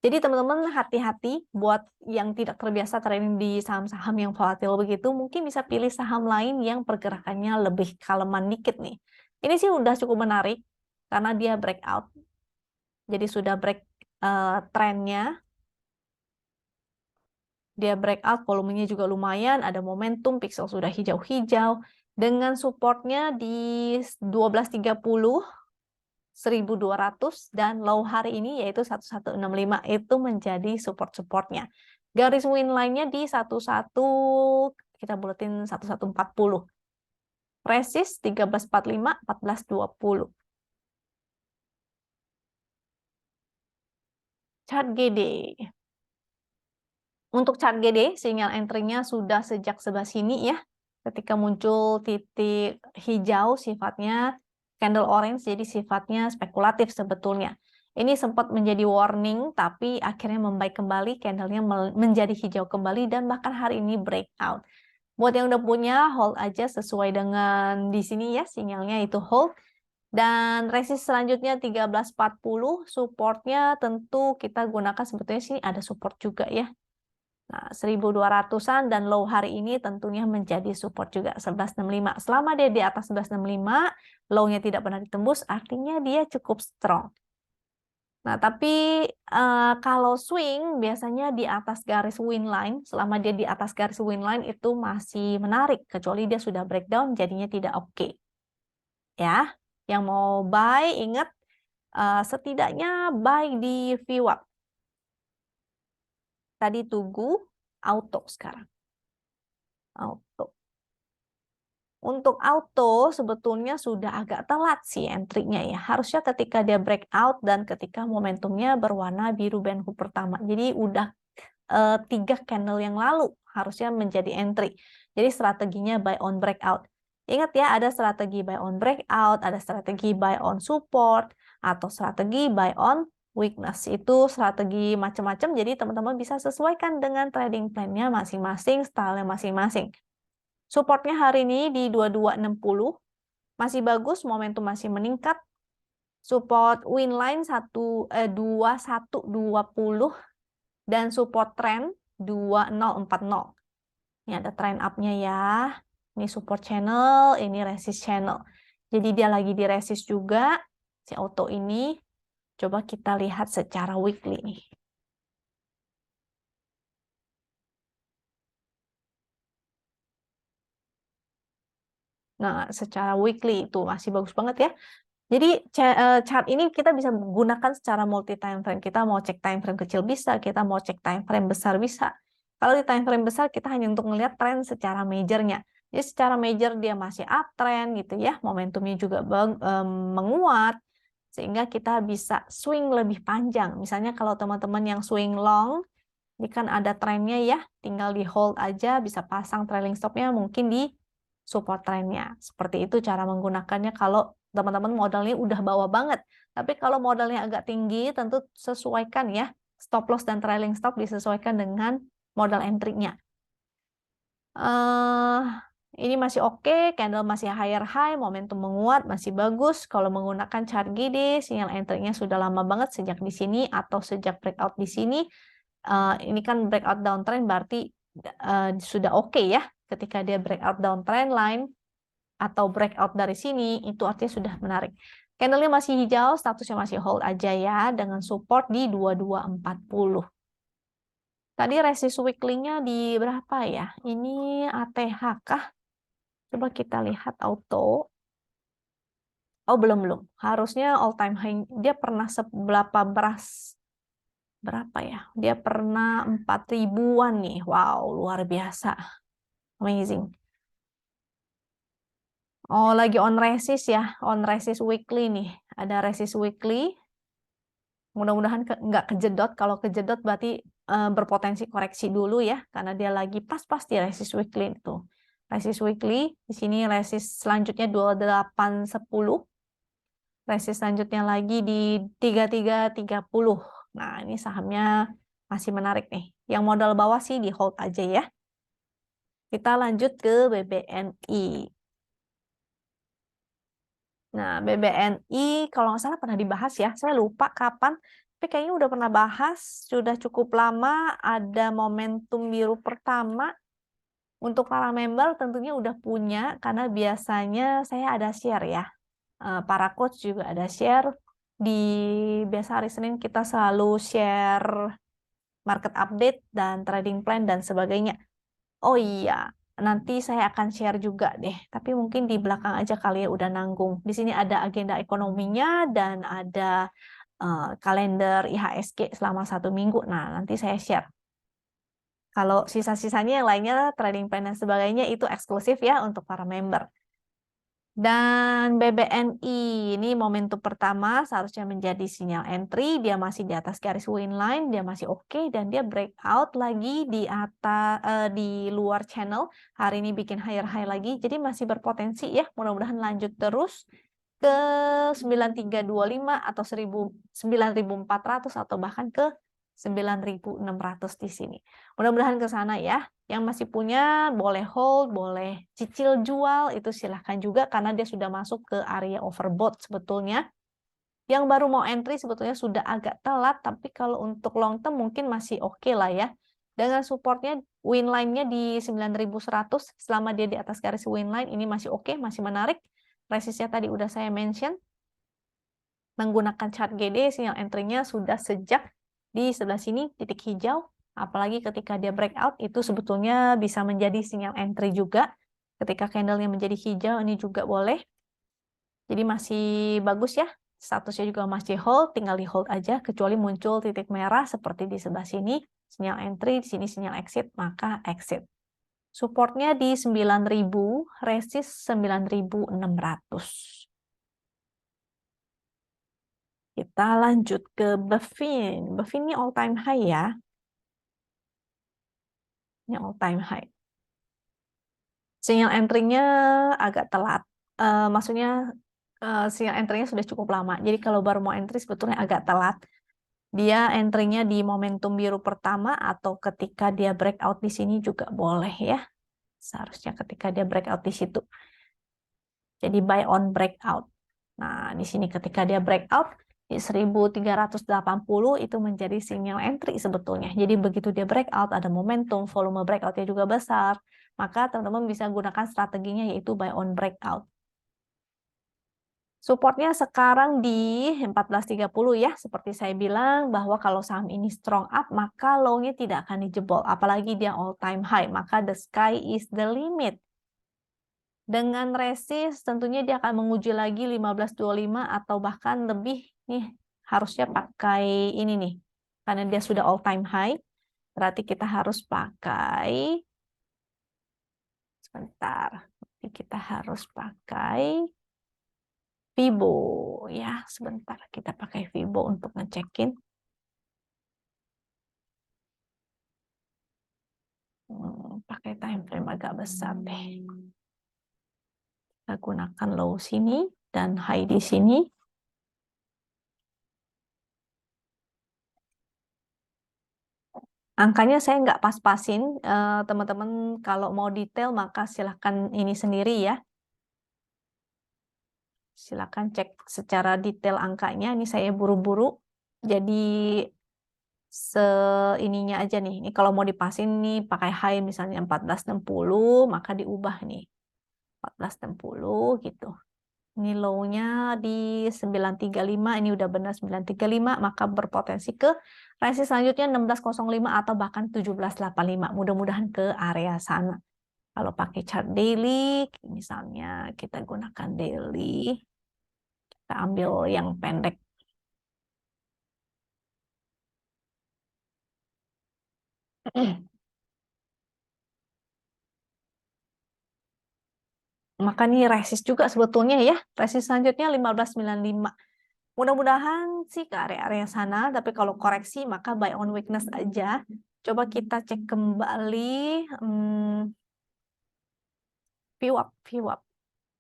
Jadi teman-teman hati-hati buat yang tidak terbiasa trading di saham-saham yang volatil begitu, mungkin bisa pilih saham lain yang pergerakannya lebih kaleman dikit nih. Ini sih udah cukup menarik karena dia breakout. Jadi sudah break trennya, dia breakout, volumenya juga lumayan, ada momentum, pixel sudah hijau-hijau, dengan supportnya di 12.30, 1.200, dan low hari ini yaitu 1165 itu menjadi support-supportnya. Garis win line-nya di 11, kita buletin 1140. Resist 1345, 1420. Chart GD. Untuk chart GD, sinyal entry-nya sudah sejak sebelah sini ya. Ketika muncul titik hijau sifatnya candle orange, jadi sifatnya spekulatif sebetulnya. Ini sempat menjadi warning, tapi akhirnya membaik kembali, candlenya menjadi hijau kembali, dan bahkan hari ini breakout. Buat yang udah punya, hold aja sesuai dengan di sini ya, sinyalnya itu hold. Dan resist selanjutnya 1340, supportnya tentu kita gunakan sebetulnya sini ada support juga ya. Nah, 1.200-an dan low hari ini tentunya menjadi support juga 1165. Selama dia di atas 1165, low-nya tidak pernah ditembus, artinya dia cukup strong. Nah, tapi kalau swing biasanya di atas garis win line, selama dia di atas garis win line itu masih menarik, kecuali dia sudah breakdown jadinya tidak oke. Ya, yang mau buy ingat setidaknya buy di VWAP. Tadi Tugu, auto sekarang. Auto. Untuk auto sebetulnya sudah agak telat sih entry-nya ya. Harusnya ketika dia breakout dan ketika momentumnya berwarna biru band hook pertama. Jadi udah 3 candle yang lalu harusnya menjadi entry. Jadi strateginya buy on breakout. Ingat ya, ada strategi buy on breakout, ada strategi buy on support, atau strategi buy on weakness. Itu strategi macam-macam, jadi teman-teman bisa sesuaikan dengan trading plan-nya masing-masing, style-nya masing-masing. Supportnya hari ini di 2260, masih bagus, momentum masih meningkat. Support win line 2120 dan support trend 2040. Ini ada trend up-nya ya. Ini support channel, ini resist channel. Jadi dia lagi di resist juga si auto ini. Coba kita lihat secara weekly nih. Nah, secara weekly itu masih bagus banget ya. Jadi chart ini kita bisa gunakan secara multi time frame. Kita mau cek time frame kecil bisa, kita mau cek time frame besar bisa. Kalau di time frame besar kita hanya untuk melihat tren secara majornya. Jadi secara major dia masih uptrend gitu ya, momentumnya juga menguat sehingga kita bisa swing lebih panjang. Misalnya kalau teman-teman yang swing long, ini kan ada trennya ya, tinggal di hold aja, bisa pasang trailing stopnya mungkin di support trennya. Seperti itu cara menggunakannya kalau teman-teman modalnya udah bawah banget. Tapi kalau modalnya agak tinggi, tentu sesuaikan ya. Stop loss dan trailing stop disesuaikan dengan modal entry-nya. Ini masih oke, candle masih higher high, momentum menguat, masih bagus. Kalau menggunakan chart GD, sinyal entry-nya sudah lama banget sejak di sini atau sejak breakout di sini. Ini kan breakout downtrend berarti sudah oke ya. Ketika dia breakout downtrend line atau breakout dari sini, itu artinya sudah menarik. Candle-nya masih hijau, statusnya masih hold aja ya, dengan support di 2240. Tadi resist weekly-nya di berapa ya? Ini ATH kah? Coba kita lihat auto. Oh, belum. Harusnya all time high. Dia pernah berapa ya? Dia pernah 4 ribuan nih. Wow, luar biasa. Amazing. Oh, lagi on resist ya, on resist weekly nih. Ada resist weekly. Mudah-mudahan nggak kejedot. Kalau kejedot berarti berpotensi koreksi dulu ya, karena dia lagi pas-pas di resist weekly itu. Resist weekly, di sini resist selanjutnya 2810. Resist selanjutnya lagi di 3330. Nah, ini sahamnya masih menarik nih. Yang modal bawah sih di hold aja ya. Kita lanjut ke BBNI. Nah, BBNI kalau nggak salah pernah dibahas ya. Saya lupa kapan, tapi kayaknya udah pernah bahas. Sudah cukup lama ada momentum biru pertama. Untuk para member tentunya udah punya, karena biasanya saya ada share ya. Para coach juga ada share. Di biasa hari Senin kita selalu share market update dan trading plan dan sebagainya. Oh iya, nanti saya akan share juga deh. Tapi mungkin di belakang aja kali ya udah nanggung. Di sini ada agenda ekonominya dan ada kalender IHSG selama 1 minggu. Nah, nanti saya share. Kalau sisa-sisanya yang lainnya, trading plan dan sebagainya itu eksklusif ya untuk para member. Dan BBNI ini momentum pertama seharusnya menjadi sinyal entry, dia masih di atas garis win line, dia masih oke dan dia breakout lagi di atas di luar channel. Hari ini bikin higher high lagi, jadi masih berpotensi ya. Mudah-mudahan lanjut terus ke 9325 atau 9400 atau bahkan ke 9600 di sini. Mudah-mudahan ke sana ya. Yang masih punya boleh hold, boleh cicil jual, itu silahkan juga karena dia sudah masuk ke area overbought sebetulnya. Yang baru mau entry sebetulnya sudah agak telat, tapi kalau untuk long term mungkin masih oke lah ya. Dengan supportnya win line-nya di 9100, selama dia di atas garis win line ini masih oke, masih menarik. Resistnya tadi udah saya mention. Menggunakan chart GD, sinyal entry-nya sudah sejak di sebelah sini titik hijau. Apalagi ketika dia breakout, itu sebetulnya bisa menjadi sinyal entry juga. Ketika candle-nya menjadi hijau, ini juga boleh. Jadi masih bagus ya. Statusnya juga masih hold, tinggal di hold aja. Kecuali muncul titik merah seperti di sebelah sini. Sinyal entry, di sini sinyal exit, maka exit. Supportnya di 9000, resist 9600. Kita lanjut ke Bevin. Bevin ini all time high ya. Ini all time high. Sinyal entry-nya agak telat. Maksudnya sinyal entry-nya sudah cukup lama. Jadi kalau baru mau entry sebetulnya agak telat. Dia entry-nya di momentum biru pertama atau ketika dia breakout di sini juga boleh ya. Seharusnya ketika dia breakout di situ. Jadi buy on breakout. Nah, di sini ketika dia breakout di 1380 itu menjadi sinyal entry sebetulnya. Jadi begitu dia breakout ada momentum, volume breakoutnya juga besar, maka teman-teman bisa gunakan strateginya yaitu buy on breakout. Supportnya sekarang di 1430 ya, seperti saya bilang bahwa kalau saham ini strong up maka low-nya tidak akan dijebol, apalagi dia all time high, maka the sky is the limit. Dengan resist tentunya dia akan menguji lagi 1525 atau bahkan lebih nih, harusnya pakai ini nih. Karena dia sudah all time high, berarti kita harus pakai sebentar. Berarti kita harus pakai Fibo ya, sebentar kita pakai Fibo untuk ngecekin. Pakai time frame agak besar deh. Kita gunakan low sini dan high di sini. Angkanya saya nggak pas-pasin, teman-teman kalau mau detail maka silahkan ini sendiri ya. Silahkan cek secara detail angkanya, ini saya buru-buru. Jadi seininya aja nih. Ini kalau mau dipasin nih pakai high misalnya 1460, maka diubah nih. 1460 gitu. Ini low-nya di 935, ini udah benar 935, maka berpotensi ke resist selanjutnya 1605 atau bahkan 1785. Mudah-mudahan ke area sana. Kalau pakai chart daily, misalnya kita gunakan daily, kita ambil yang pendek. Maka nih resist juga sebetulnya ya. Resist selanjutnya 15.95. Mudah-mudahan sih ke area-area sana, tapi kalau koreksi maka buy on weakness aja. Coba kita cek kembali VWAP, VWAP.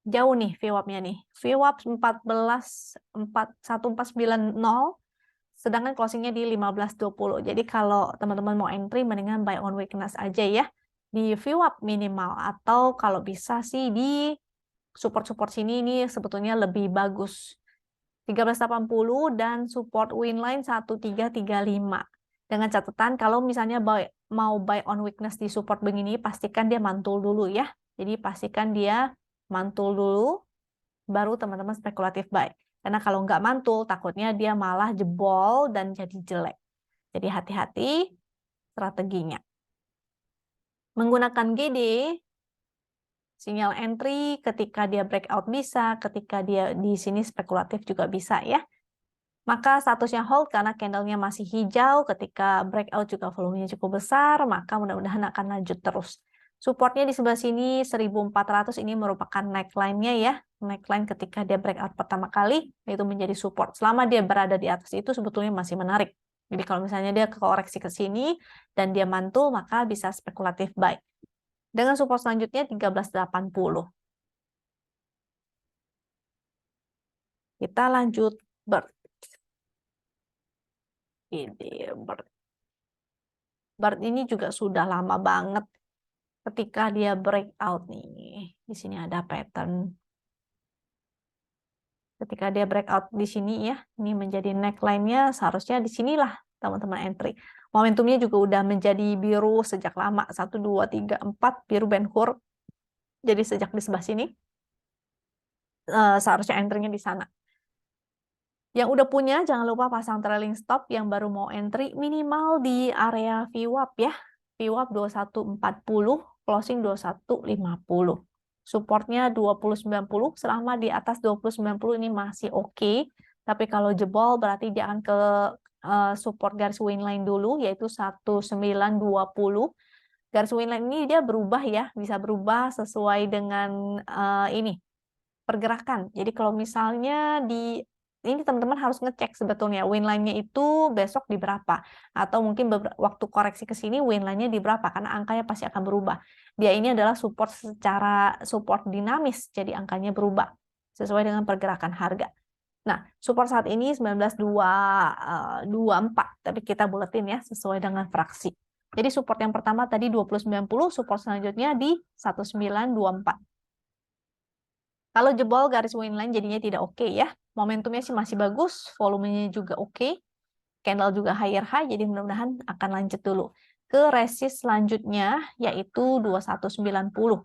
Jauh nih VWAP-nya nih. VWAP 1490, sedangkan closingnya di 15.20. Jadi kalau teman-teman mau entry, mendingan buy on weakness aja ya. Di VWAP minimal, atau kalau bisa sih di support-support sini ini sebetulnya lebih bagus. 1380 dan support win line 1335. Dengan catatan kalau misalnya mau buy on weakness di support begini, pastikan dia mantul dulu ya. Jadi pastikan dia mantul dulu, baru teman-teman spekulatif buy. Karena kalau nggak mantul, takutnya dia malah jebol dan jadi jelek. Jadi hati-hati strateginya. Menggunakan GD, sinyal entry ketika dia breakout bisa, ketika dia di sini spekulatif juga bisa ya. Maka statusnya hold karena candlenya masih hijau, ketika breakout juga volumenya cukup besar, maka mudah-mudahan akan lanjut terus. Supportnya di sebelah sini 1400, ini merupakan neckline-nya ya. Neckline ketika dia breakout pertama kali, itu menjadi support. Selama dia berada di atas itu sebetulnya masih menarik. Jadi kalau misalnya dia koreksi ke sini dan dia mantul, maka bisa spekulatif buy. Dengan support selanjutnya 1380. Kita lanjut BERT. Ini BERT. BERT ini juga sudah lama banget ketika dia breakout nih. Di sini ada pattern. Ketika dia breakout di sini ya, ini menjadi neckline-nya, seharusnya di sinilah teman-teman entry. Momentumnya juga udah menjadi biru sejak lama, 1, 2, 3, 4, biru Ben Hur. Jadi sejak di sebelah sini, seharusnya entry-nya di sana. Yang udah punya, jangan lupa pasang trailing stop. Yang baru mau entry, minimal di area VWAP ya. VWAP 2140, closing 2150. Supportnya 2090, selama di atas 2090 ini masih oke. Tapi kalau jebol berarti dia akan ke support garis winline dulu, yaitu 1920. Garis winline ini dia berubah ya, bisa berubah sesuai dengan ini pergerakan. Jadi kalau misalnya ini teman-teman harus ngecek sebetulnya winline-nya itu besok di berapa, atau mungkin waktu koreksi ke sini winline-nya di berapa, karena angkanya pasti akan berubah. Dia ini adalah support secara support dinamis, jadi angkanya berubah sesuai dengan pergerakan harga. Nah, support saat ini 19.224, tapi kita buletin ya sesuai dengan fraksi. Jadi support yang pertama tadi 2090, support selanjutnya di 1924. Kalau jebol garis winline jadinya tidak oke ya. Momentumnya sih masih bagus, volumenya juga oke. Candle juga higher high, jadi mudah-mudahan akan lanjut dulu. Ke resist selanjutnya, yaitu 2190.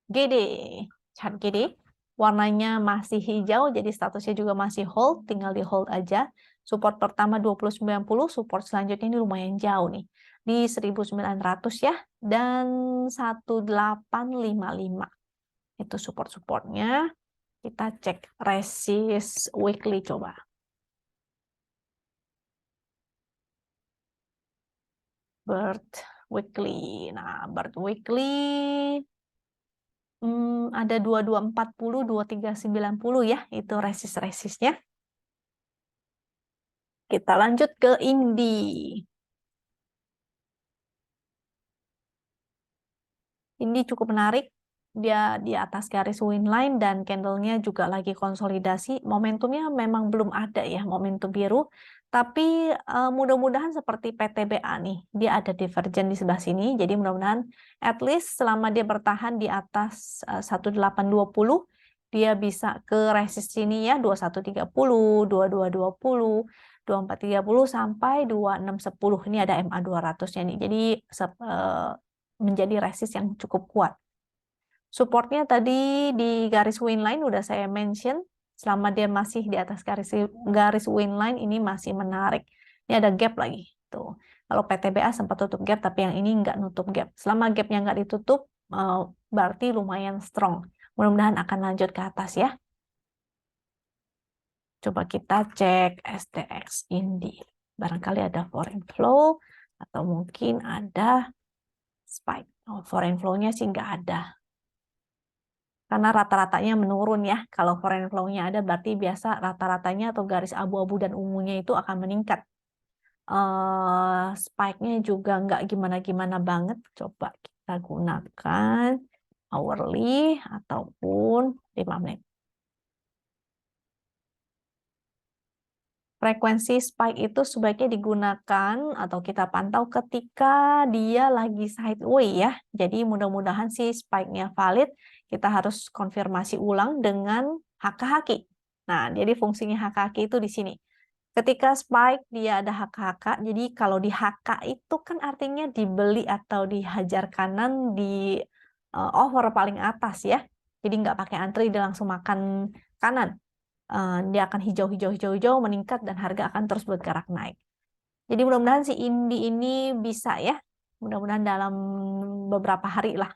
GD. Chart GD. Warnanya masih hijau, jadi statusnya juga masih hold, tinggal di hold aja. Support pertama 2090, support selanjutnya ini lumayan jauh nih. Di 1900 ya, dan 1855. Itu support-supportnya. Kita cek resist weekly coba. BERT weekly. Nah, BERT weekly ada 2240, 2390 ya. Itu resist-resistnya. Kita lanjut ke INDI. Ini cukup menarik. Dia di atas garis winline dan candlenya juga lagi konsolidasi. Momentumnya memang belum ada ya, momentum biru. Tapi mudah-mudahan seperti PTBA nih, dia ada divergen di sebelah sini. Jadi mudah-mudahan at least selama dia bertahan di atas 1820, dia bisa ke resist sini ya, 2130, 2220, 2430 sampai 2610. Ini ada MA 200-nya nih. Jadi menjadi resist yang cukup kuat. Supportnya tadi di garis winline udah saya mention, selama dia masih di atas garis winline ini masih menarik. Ini ada gap lagi. Tuh. Kalau PTBA sempat tutup gap, tapi yang ini nggak nutup gap. Selama gapnya nggak ditutup, berarti lumayan strong. Mudah-mudahan akan lanjut ke atas ya. Coba kita cek STX Indi. Barangkali ada foreign flow, atau mungkin ada spike. Oh, foreign flow-nya sih nggak ada. Karena rata-ratanya menurun ya. Kalau foreign flow-nya ada berarti biasa rata-ratanya atau garis abu-abu dan ungunya itu akan meningkat. Spike-nya juga nggak gimana-gimana banget. Coba kita gunakan hourly ataupun 5 menit. Frekuensi spike itu sebaiknya digunakan atau kita pantau ketika dia lagi sideway ya. Jadi mudah-mudahan si spike-nya valid. Kita harus konfirmasi ulang dengan HKHQ. Nah, jadi fungsinya HKHQ itu di sini. Ketika spike dia ada HKHK, jadi kalau di HK itu kan artinya dibeli atau dihajar kanan di offer paling atas ya. Jadi nggak pakai antri, dia langsung makan kanan. Dia akan hijau-hijau meningkat dan harga akan terus bergerak naik. Jadi mudah-mudahan si Indi ini bisa ya. Mudah-mudahan dalam beberapa hari lah.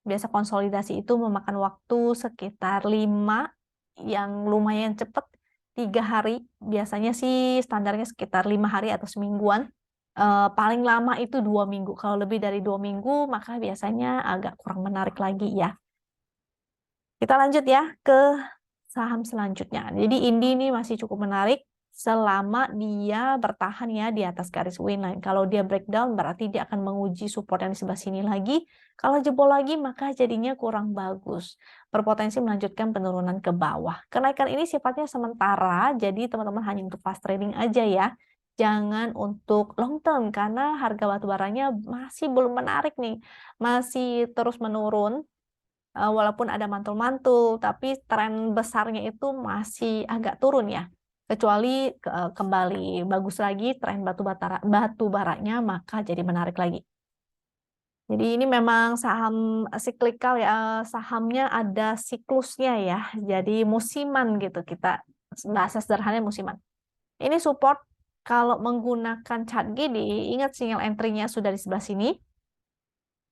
Biasa konsolidasi itu memakan waktu sekitar 5 yang lumayan cepat. 3 hari, biasanya sih standarnya sekitar 5 hari atau semingguan. Paling lama itu 2 minggu. Kalau lebih dari 2 minggu, maka biasanya agak kurang menarik lagi ya. Kita lanjut ya ke saham selanjutnya. Jadi Indi ini masih cukup menarik selama dia bertahan ya di atas garis winline. Kalau dia breakdown berarti dia akan menguji support yang di sebelah sini lagi. Kalau jebol lagi maka jadinya kurang bagus. Berpotensi melanjutkan penurunan ke bawah. Kenaikan ini sifatnya sementara, jadi teman-teman hanya untuk fast trading aja ya. Jangan untuk long term karena harga batu baranya masih belum menarik nih. Masih terus menurun. Walaupun ada mantul-mantul, tapi tren besarnya itu masih agak turun ya. Kecuali kembali bagus lagi tren batu baranya, maka jadi menarik lagi. Jadi ini memang saham siklikal ya, sahamnya ada siklusnya ya. Jadi musiman gitu, kita bahasa sederhananya musiman. Ini support kalau menggunakan chart GD, ingat sinyal entry-nya sudah di sebelah sini.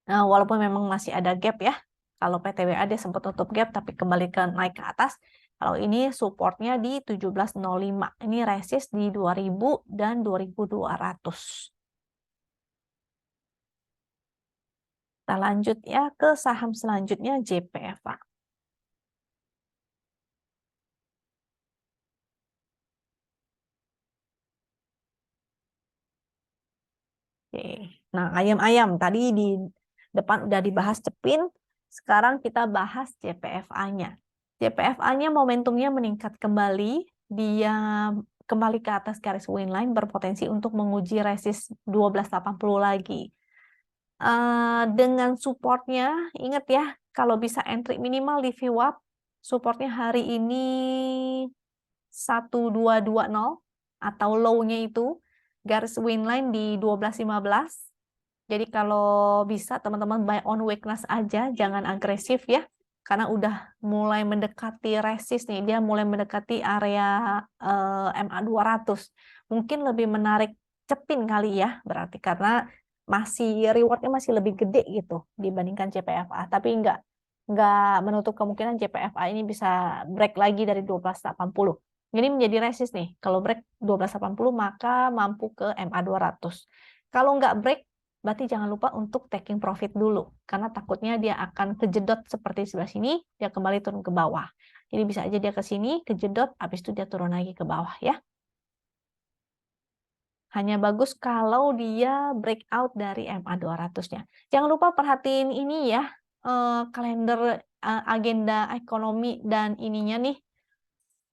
Walaupun memang masih ada gap ya. Kalau PTWA dia sempat tutup gap tapi kembali naik ke atas. Kalau ini supportnya di 1705. Ini resist di 2000 dan 2200. Kita lanjut ya ke saham selanjutnya JPFA. Oke. Nah, ayam-ayam tadi di depan udah dibahas Cepin, sekarang kita bahas JPFA-nya. JPFA-nya momentumnya meningkat kembali, dia kembali ke atas garis winline berpotensi untuk menguji resist 1280 lagi. Dengan supportnya, ingat ya, kalau bisa entry minimal di VWAP, supportnya hari ini 1220 atau low-nya itu garis winline di 1215. Jadi kalau bisa teman-teman buy on weakness aja, jangan agresif ya. Karena udah mulai mendekati resist nih, dia mulai mendekati area MA 200. Mungkin lebih menarik Cepin kali ya, berarti karena masih rewardnya masih lebih gede gitu dibandingkan JPFA. Tapi nggak menutup kemungkinan JPFA ini bisa break lagi dari 1280. Ini menjadi resist nih. Kalau break 1280 maka mampu ke MA 200. Kalau nggak break, berarti jangan lupa untuk taking profit dulu. Karena takutnya dia akan kejedot seperti sebelah sini, dia kembali turun ke bawah. Jadi bisa aja dia ke sini, kejedot, habis itu dia turun lagi ke bawah ya. Hanya bagus kalau dia breakout dari MA 200-nya. Jangan lupa perhatiin ini ya, kalender agenda ekonomi dan ininya nih,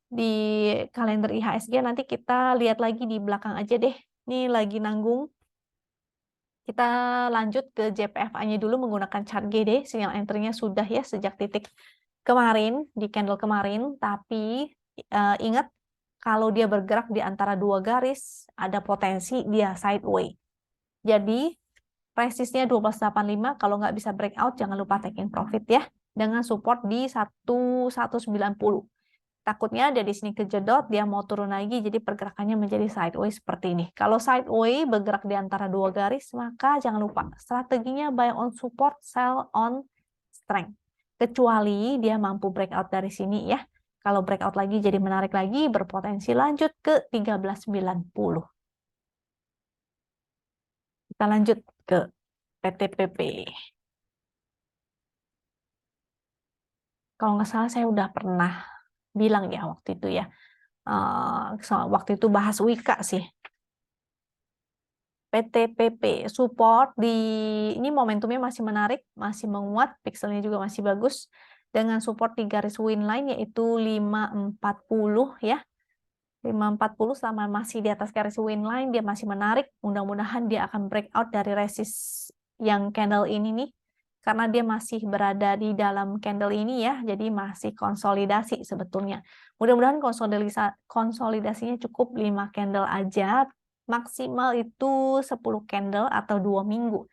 di kalender IHSG nanti kita lihat lagi di belakang aja deh. Ini lagi nanggung. Kita lanjut ke JPFA-nya dulu menggunakan chart GD. Sinyal entry-nya sudah ya sejak titik kemarin, di candle kemarin. Tapi ingat, kalau dia bergerak di antara dua garis, ada potensi dia sideway. Jadi, resistnya 1285, kalau nggak bisa breakout, jangan lupa taking profit ya. Dengan support di 1190. Takutnya dia di sini kejedot, dia mau turun lagi, jadi pergerakannya menjadi sideways seperti ini. Kalau sideways bergerak di antara dua garis, maka jangan lupa strateginya buy on support, sell on strength. Kecuali dia mampu breakout dari sini ya. Kalau breakout lagi jadi menarik lagi, berpotensi lanjut ke 1390. Kita lanjut ke PTPP. Kalau nggak salah saya udah pernah bilang ya waktu itu ya. Waktu itu bahas Wika sih. PTPP support di ini momentumnya masih menarik, masih menguat, pixelnya juga masih bagus dengan support di garis win line yaitu 540 ya. 540 selama masih di atas garis win line dia masih menarik. Mudah-mudahan dia akan breakout dari resist yang candle ini nih. Karena dia masih berada di dalam candle ini ya, jadi masih konsolidasi sebetulnya. Mudah-mudahan konsolidasinya cukup 5 candle aja, maksimal itu 10 candle atau 2 minggu.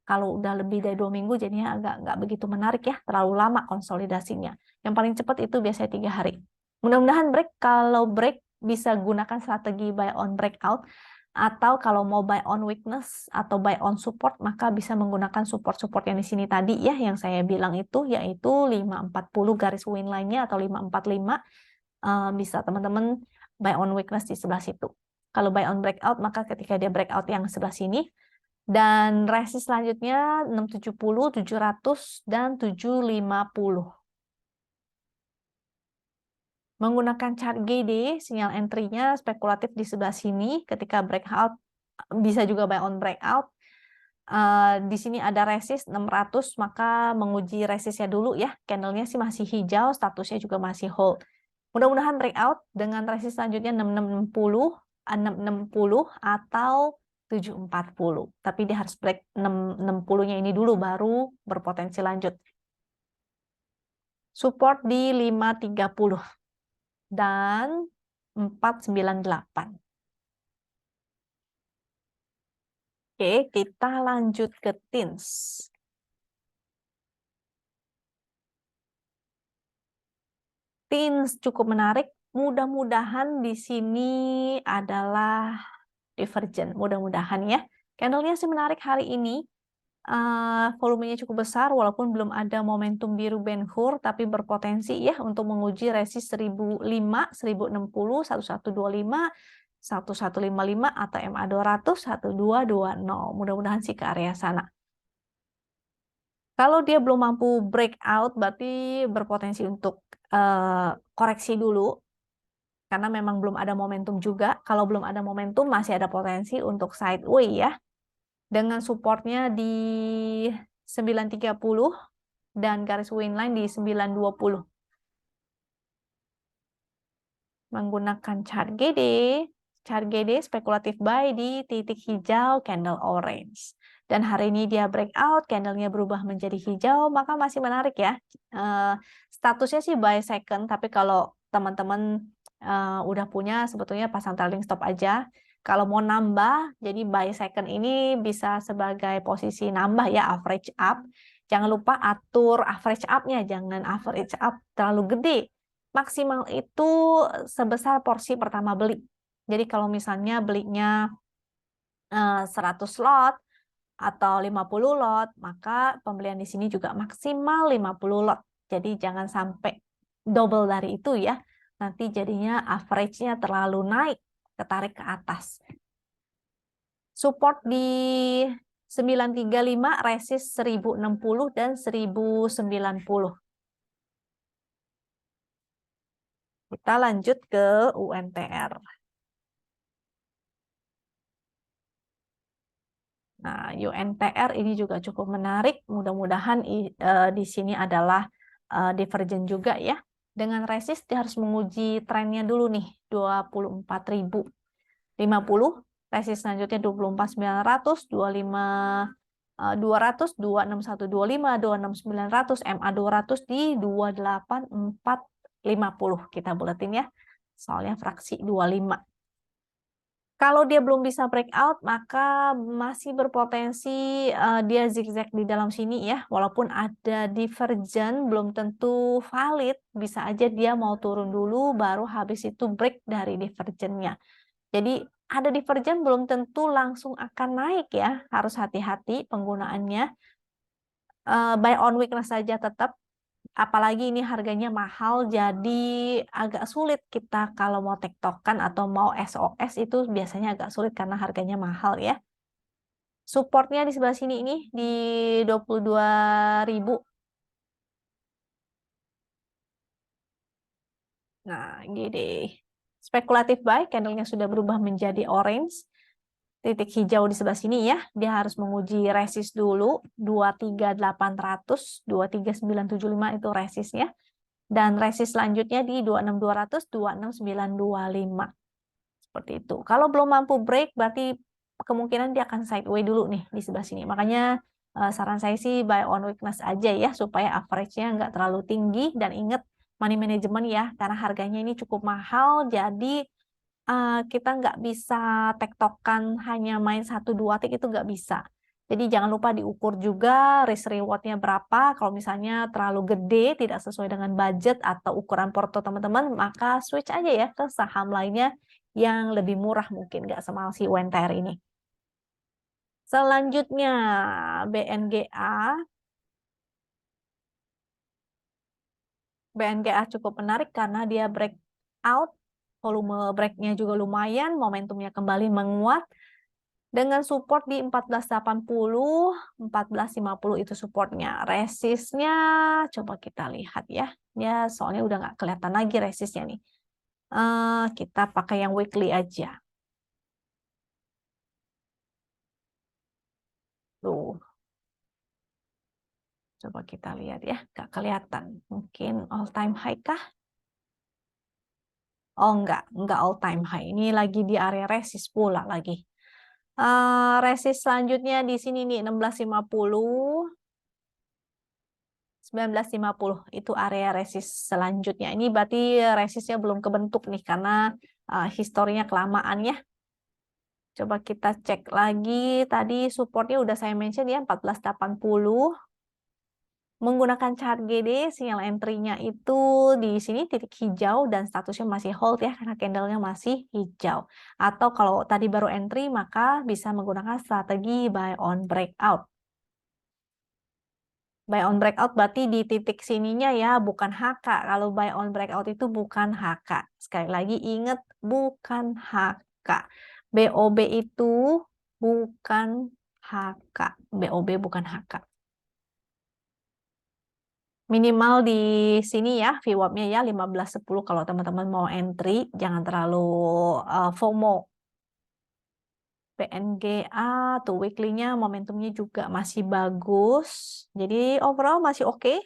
Kalau udah lebih dari 2 minggu jadinya agak nggak begitu menarik ya, terlalu lama konsolidasinya. Yang paling cepat itu biasanya 3 hari. Mudah-mudahan break, kalau break bisa gunakan strategi buy on breakout, atau kalau mau buy on weakness atau buy on support, maka bisa menggunakan support-support yang di sini tadi ya, yang saya bilang itu, yaitu 540 garis win line-nya atau 545, bisa teman-teman buy on weakness di sebelah situ. Kalau buy on breakout, maka ketika dia breakout yang sebelah sini, dan resist selanjutnya 670, 700, dan 750. Menggunakan chart GD, sinyal entry-nya spekulatif di sebelah sini. Ketika breakout, bisa juga buy on breakout. Di sini ada resist 600, maka menguji resistnya dulu ya. Candlenya sih masih hijau, statusnya juga masih hold. Mudah-mudahan breakout dengan resist selanjutnya 6660, 660 atau 740. Tapi dia harus break 660-nya ini dulu baru berpotensi lanjut. Support di 530 dan 498. Oke, kita lanjut ke TINS. TINS cukup menarik. Mudah-mudahan di sini adalah divergent. Mudah-mudahan ya. Candlenya sih menarik hari ini. Volumenya cukup besar walaupun belum ada momentum biru Ben Hur, tapi berpotensi ya untuk menguji resist 1005, 1060, 1125, 1155 atau MA 200, 1220. Mudah-mudahan sih ke area sana. Kalau dia belum mampu breakout, berarti berpotensi untuk koreksi dulu, karena memang belum ada momentum juga. Kalau belum ada momentum, masih ada potensi untuk sideway ya. Dengan supportnya di 930 dan garis win line di 920. Menggunakan chart GD spekulatif buy di titik hijau candle orange. Dan hari ini dia breakout, candlenya berubah menjadi hijau, maka masih menarik ya. Statusnya sih buy second, tapi kalau teman-teman udah punya, sebetulnya pasang trailing stop aja. Kalau mau nambah, jadi buy second ini bisa sebagai posisi nambah ya, average up. Jangan lupa atur average up-nya, jangan average up terlalu gede. Maksimal itu sebesar porsi pertama beli. Jadi kalau misalnya belinya 100 lot atau 50 lot, maka pembelian di sini juga maksimal 50 lot. Jadi jangan sampai double dari itu ya. Nanti jadinya average-nya terlalu naik, ketarik ke atas. Support di 935, resist 1060 dan 1090. Kita lanjut ke UNTR. Nah, UNTR ini juga cukup menarik. Mudah-mudahan di sini adalah divergent juga ya. Dengan resist dia harus menguji trennya dulu nih, 24.050. Resist selanjutnya 24.900, 200, 26125, 26900, MA 200 di 28450. Kita buletin ya. Soalnya fraksi 25. Kalau dia belum bisa breakout, maka masih berpotensi dia zigzag di dalam sini ya. Walaupun ada divergent, belum tentu valid. Bisa aja dia mau turun dulu, baru habis itu break dari divergentnya. Jadi ada divergent belum tentu langsung akan naik ya. Harus hati-hati penggunaannya. Buy on weakness saja tetap. Apalagi ini harganya mahal, jadi agak sulit kita kalau mau tektokan atau mau SOS itu biasanya agak sulit karena harganya mahal ya. Supportnya di sebelah sini ini di 22.000. Nah, gini. Spekulatif buy, candlenya sudah berubah menjadi orange. Titik hijau di sebelah sini ya. Dia harus menguji resist dulu. 23.800, 23.975 itu resistnya. Dan resist selanjutnya di 26.200, 26.925. Seperti itu. Kalau belum mampu break, berarti kemungkinan dia akan sideways dulu nih di sebelah sini. Makanya saran saya sih buy on weakness aja ya, supaya average-nya nggak terlalu tinggi. Dan ingat money management ya, karena harganya ini cukup mahal, jadi kita nggak bisa tektokan hanya main 1-2 tick, itu nggak bisa. Jadi jangan lupa diukur juga risk reward-nya berapa. Kalau misalnya terlalu gede, tidak sesuai dengan budget atau ukuran porto teman-teman, maka switch aja ya ke saham lainnya yang lebih murah mungkin, nggak semahal si UNTR ini. Selanjutnya BNGA. BNGA cukup menarik karena dia breakout, volume breaknya juga lumayan, momentumnya kembali menguat. Dengan support di 1480, 1450 itu supportnya. Resistnya coba kita lihat ya. Ya soalnya udah nggak kelihatan lagi resistnya nih. Kita pakai yang weekly aja. Tuh, coba kita lihat ya. Nggak kelihatan. Mungkin all time high kah? Oh nggak all time high. Ini lagi di area resist pula lagi. Resist selanjutnya di sini nih 1650. 1950 itu area resist selanjutnya. Ini berarti resistnya belum kebentuk nih karena historinya kelamaan ya. Coba kita cek lagi. Tadi supportnya udah saya mention ya 1480. Menggunakan chart GD, sinyal entry-nya itu di sini titik hijau dan statusnya masih hold ya karena candlenya masih hijau. Atau kalau tadi baru entry maka bisa menggunakan strategi buy on breakout. Buy on breakout berarti di titik sininya ya, bukan HK. Kalau buy on breakout itu bukan HK. Sekali lagi ingat, bukan HK. BOB itu bukan HK. BOB bukan HK. Minimal di sini ya, VWAP-nya ya 15.10 kalau teman-teman mau entry. Jangan terlalu FOMO. PNGA tuh weekly-nya momentumnya juga masih bagus. Jadi overall masih oke.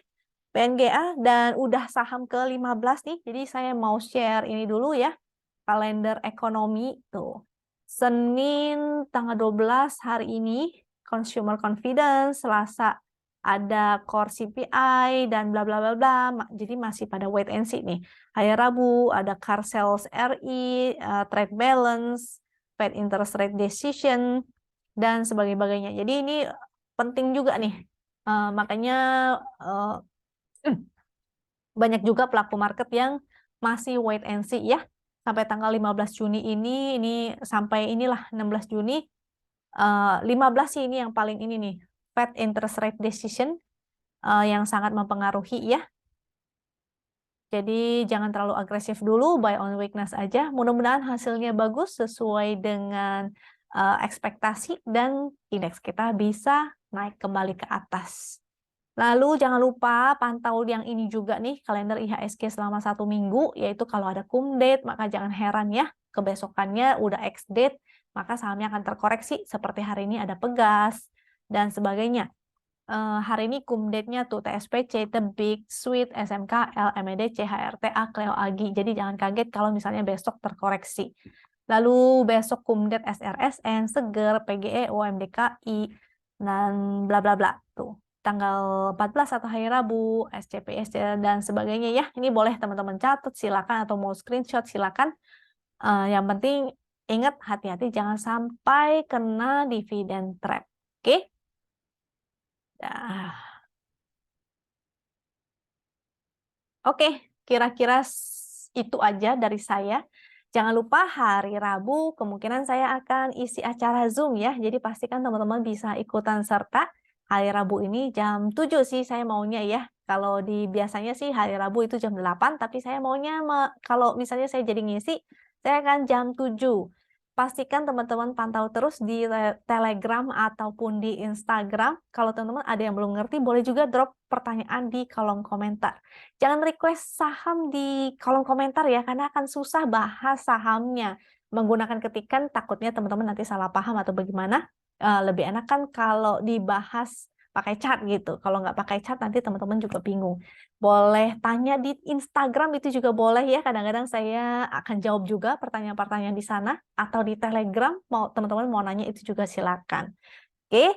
PNGA dan udah saham ke-15 nih. Jadi saya mau share ini dulu ya. Kalender ekonomi tuh. Senin tanggal 12 hari ini consumer confidence, Selasa ada core CPI dan bla bla bla bla. Jadi masih pada wait and see nih. Hari Rabu ada car sales RI, trade balance, Fed interest rate decision dan sebagainya. Jadi ini penting juga nih. Makanya banyak juga pelaku market yang masih wait and see ya. Sampai tanggal 15 Juni ini sampai inilah 16 Juni. 15 sih ini yang paling ini nih. Fed interest rate decision yang sangat mempengaruhi ya. Jadi jangan terlalu agresif dulu, buy on weakness aja. Mudah-mudahan hasilnya bagus sesuai dengan ekspektasi dan indeks kita bisa naik kembali ke atas. Lalu jangan lupa pantau yang ini juga nih, kalender IHSG selama 1 minggu, yaitu kalau ada cum date, maka jangan heran ya, kebesokannya udah X date, maka sahamnya akan terkoreksi, seperti hari ini ada Pegas, dan sebagainya. Hari ini cum date-nya tuh TSPC, Tebik, Sweet, SMKL, MED, CHRTA, Cleo Agi, jadi jangan kaget kalau misalnya besok terkoreksi. Lalu besok cum date SRSN, Seger, PGE, OMDKI, dan bla bla bla tuh. Tanggal 14 atau hari Rabu, SCPS dan sebagainya ya. Ini boleh teman-teman catat silakan atau mau screenshot silakan. Yang penting ingat hati-hati jangan sampai kena dividen trap. Oke? Dah. Oke, kira-kira itu aja dari saya. Jangan lupa hari Rabu kemungkinan saya akan isi acara Zoom ya. Jadi pastikan teman-teman bisa ikutan serta. Hari Rabu ini jam 7 sih saya maunya ya. Kalau di biasanya sih hari Rabu itu jam 8, tapi saya maunya kalau misalnya saya jadi ngisi, saya akan jam 7 pastikan teman-teman pantau terus di Telegram ataupun di Instagram. Kalau teman-teman ada yang belum ngerti, boleh juga drop pertanyaan di kolom komentar. Jangan request saham di kolom komentar ya, karena akan susah bahas sahamnya. Menggunakan ketikan takutnya teman-teman nanti salah paham atau bagaimana. Lebih enak kan kalau dibahas pakai chat gitu. Kalau nggak pakai chat nanti teman-teman juga bingung. Boleh tanya di Instagram itu juga boleh ya. Kadang-kadang saya akan jawab juga pertanyaan-pertanyaan di sana atau di Telegram. Mau teman-teman mau nanya itu juga silakan. Oke,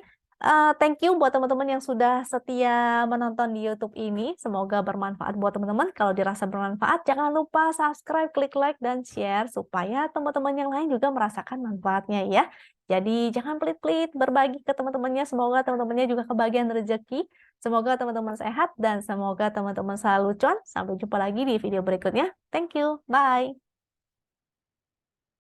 thank you buat teman-teman yang sudah setia menonton di YouTube ini. Semoga bermanfaat buat teman-teman. Kalau dirasa bermanfaat, jangan lupa subscribe, klik like, dan share supaya teman-teman yang lain juga merasakan manfaatnya ya. Jadi jangan pelit-pelit berbagi ke teman-temannya. Semoga teman-temannya juga kebagian rezeki. Semoga teman-teman sehat dan semoga teman-teman selalu cuan. Sampai jumpa lagi di video berikutnya. Thank you. Bye.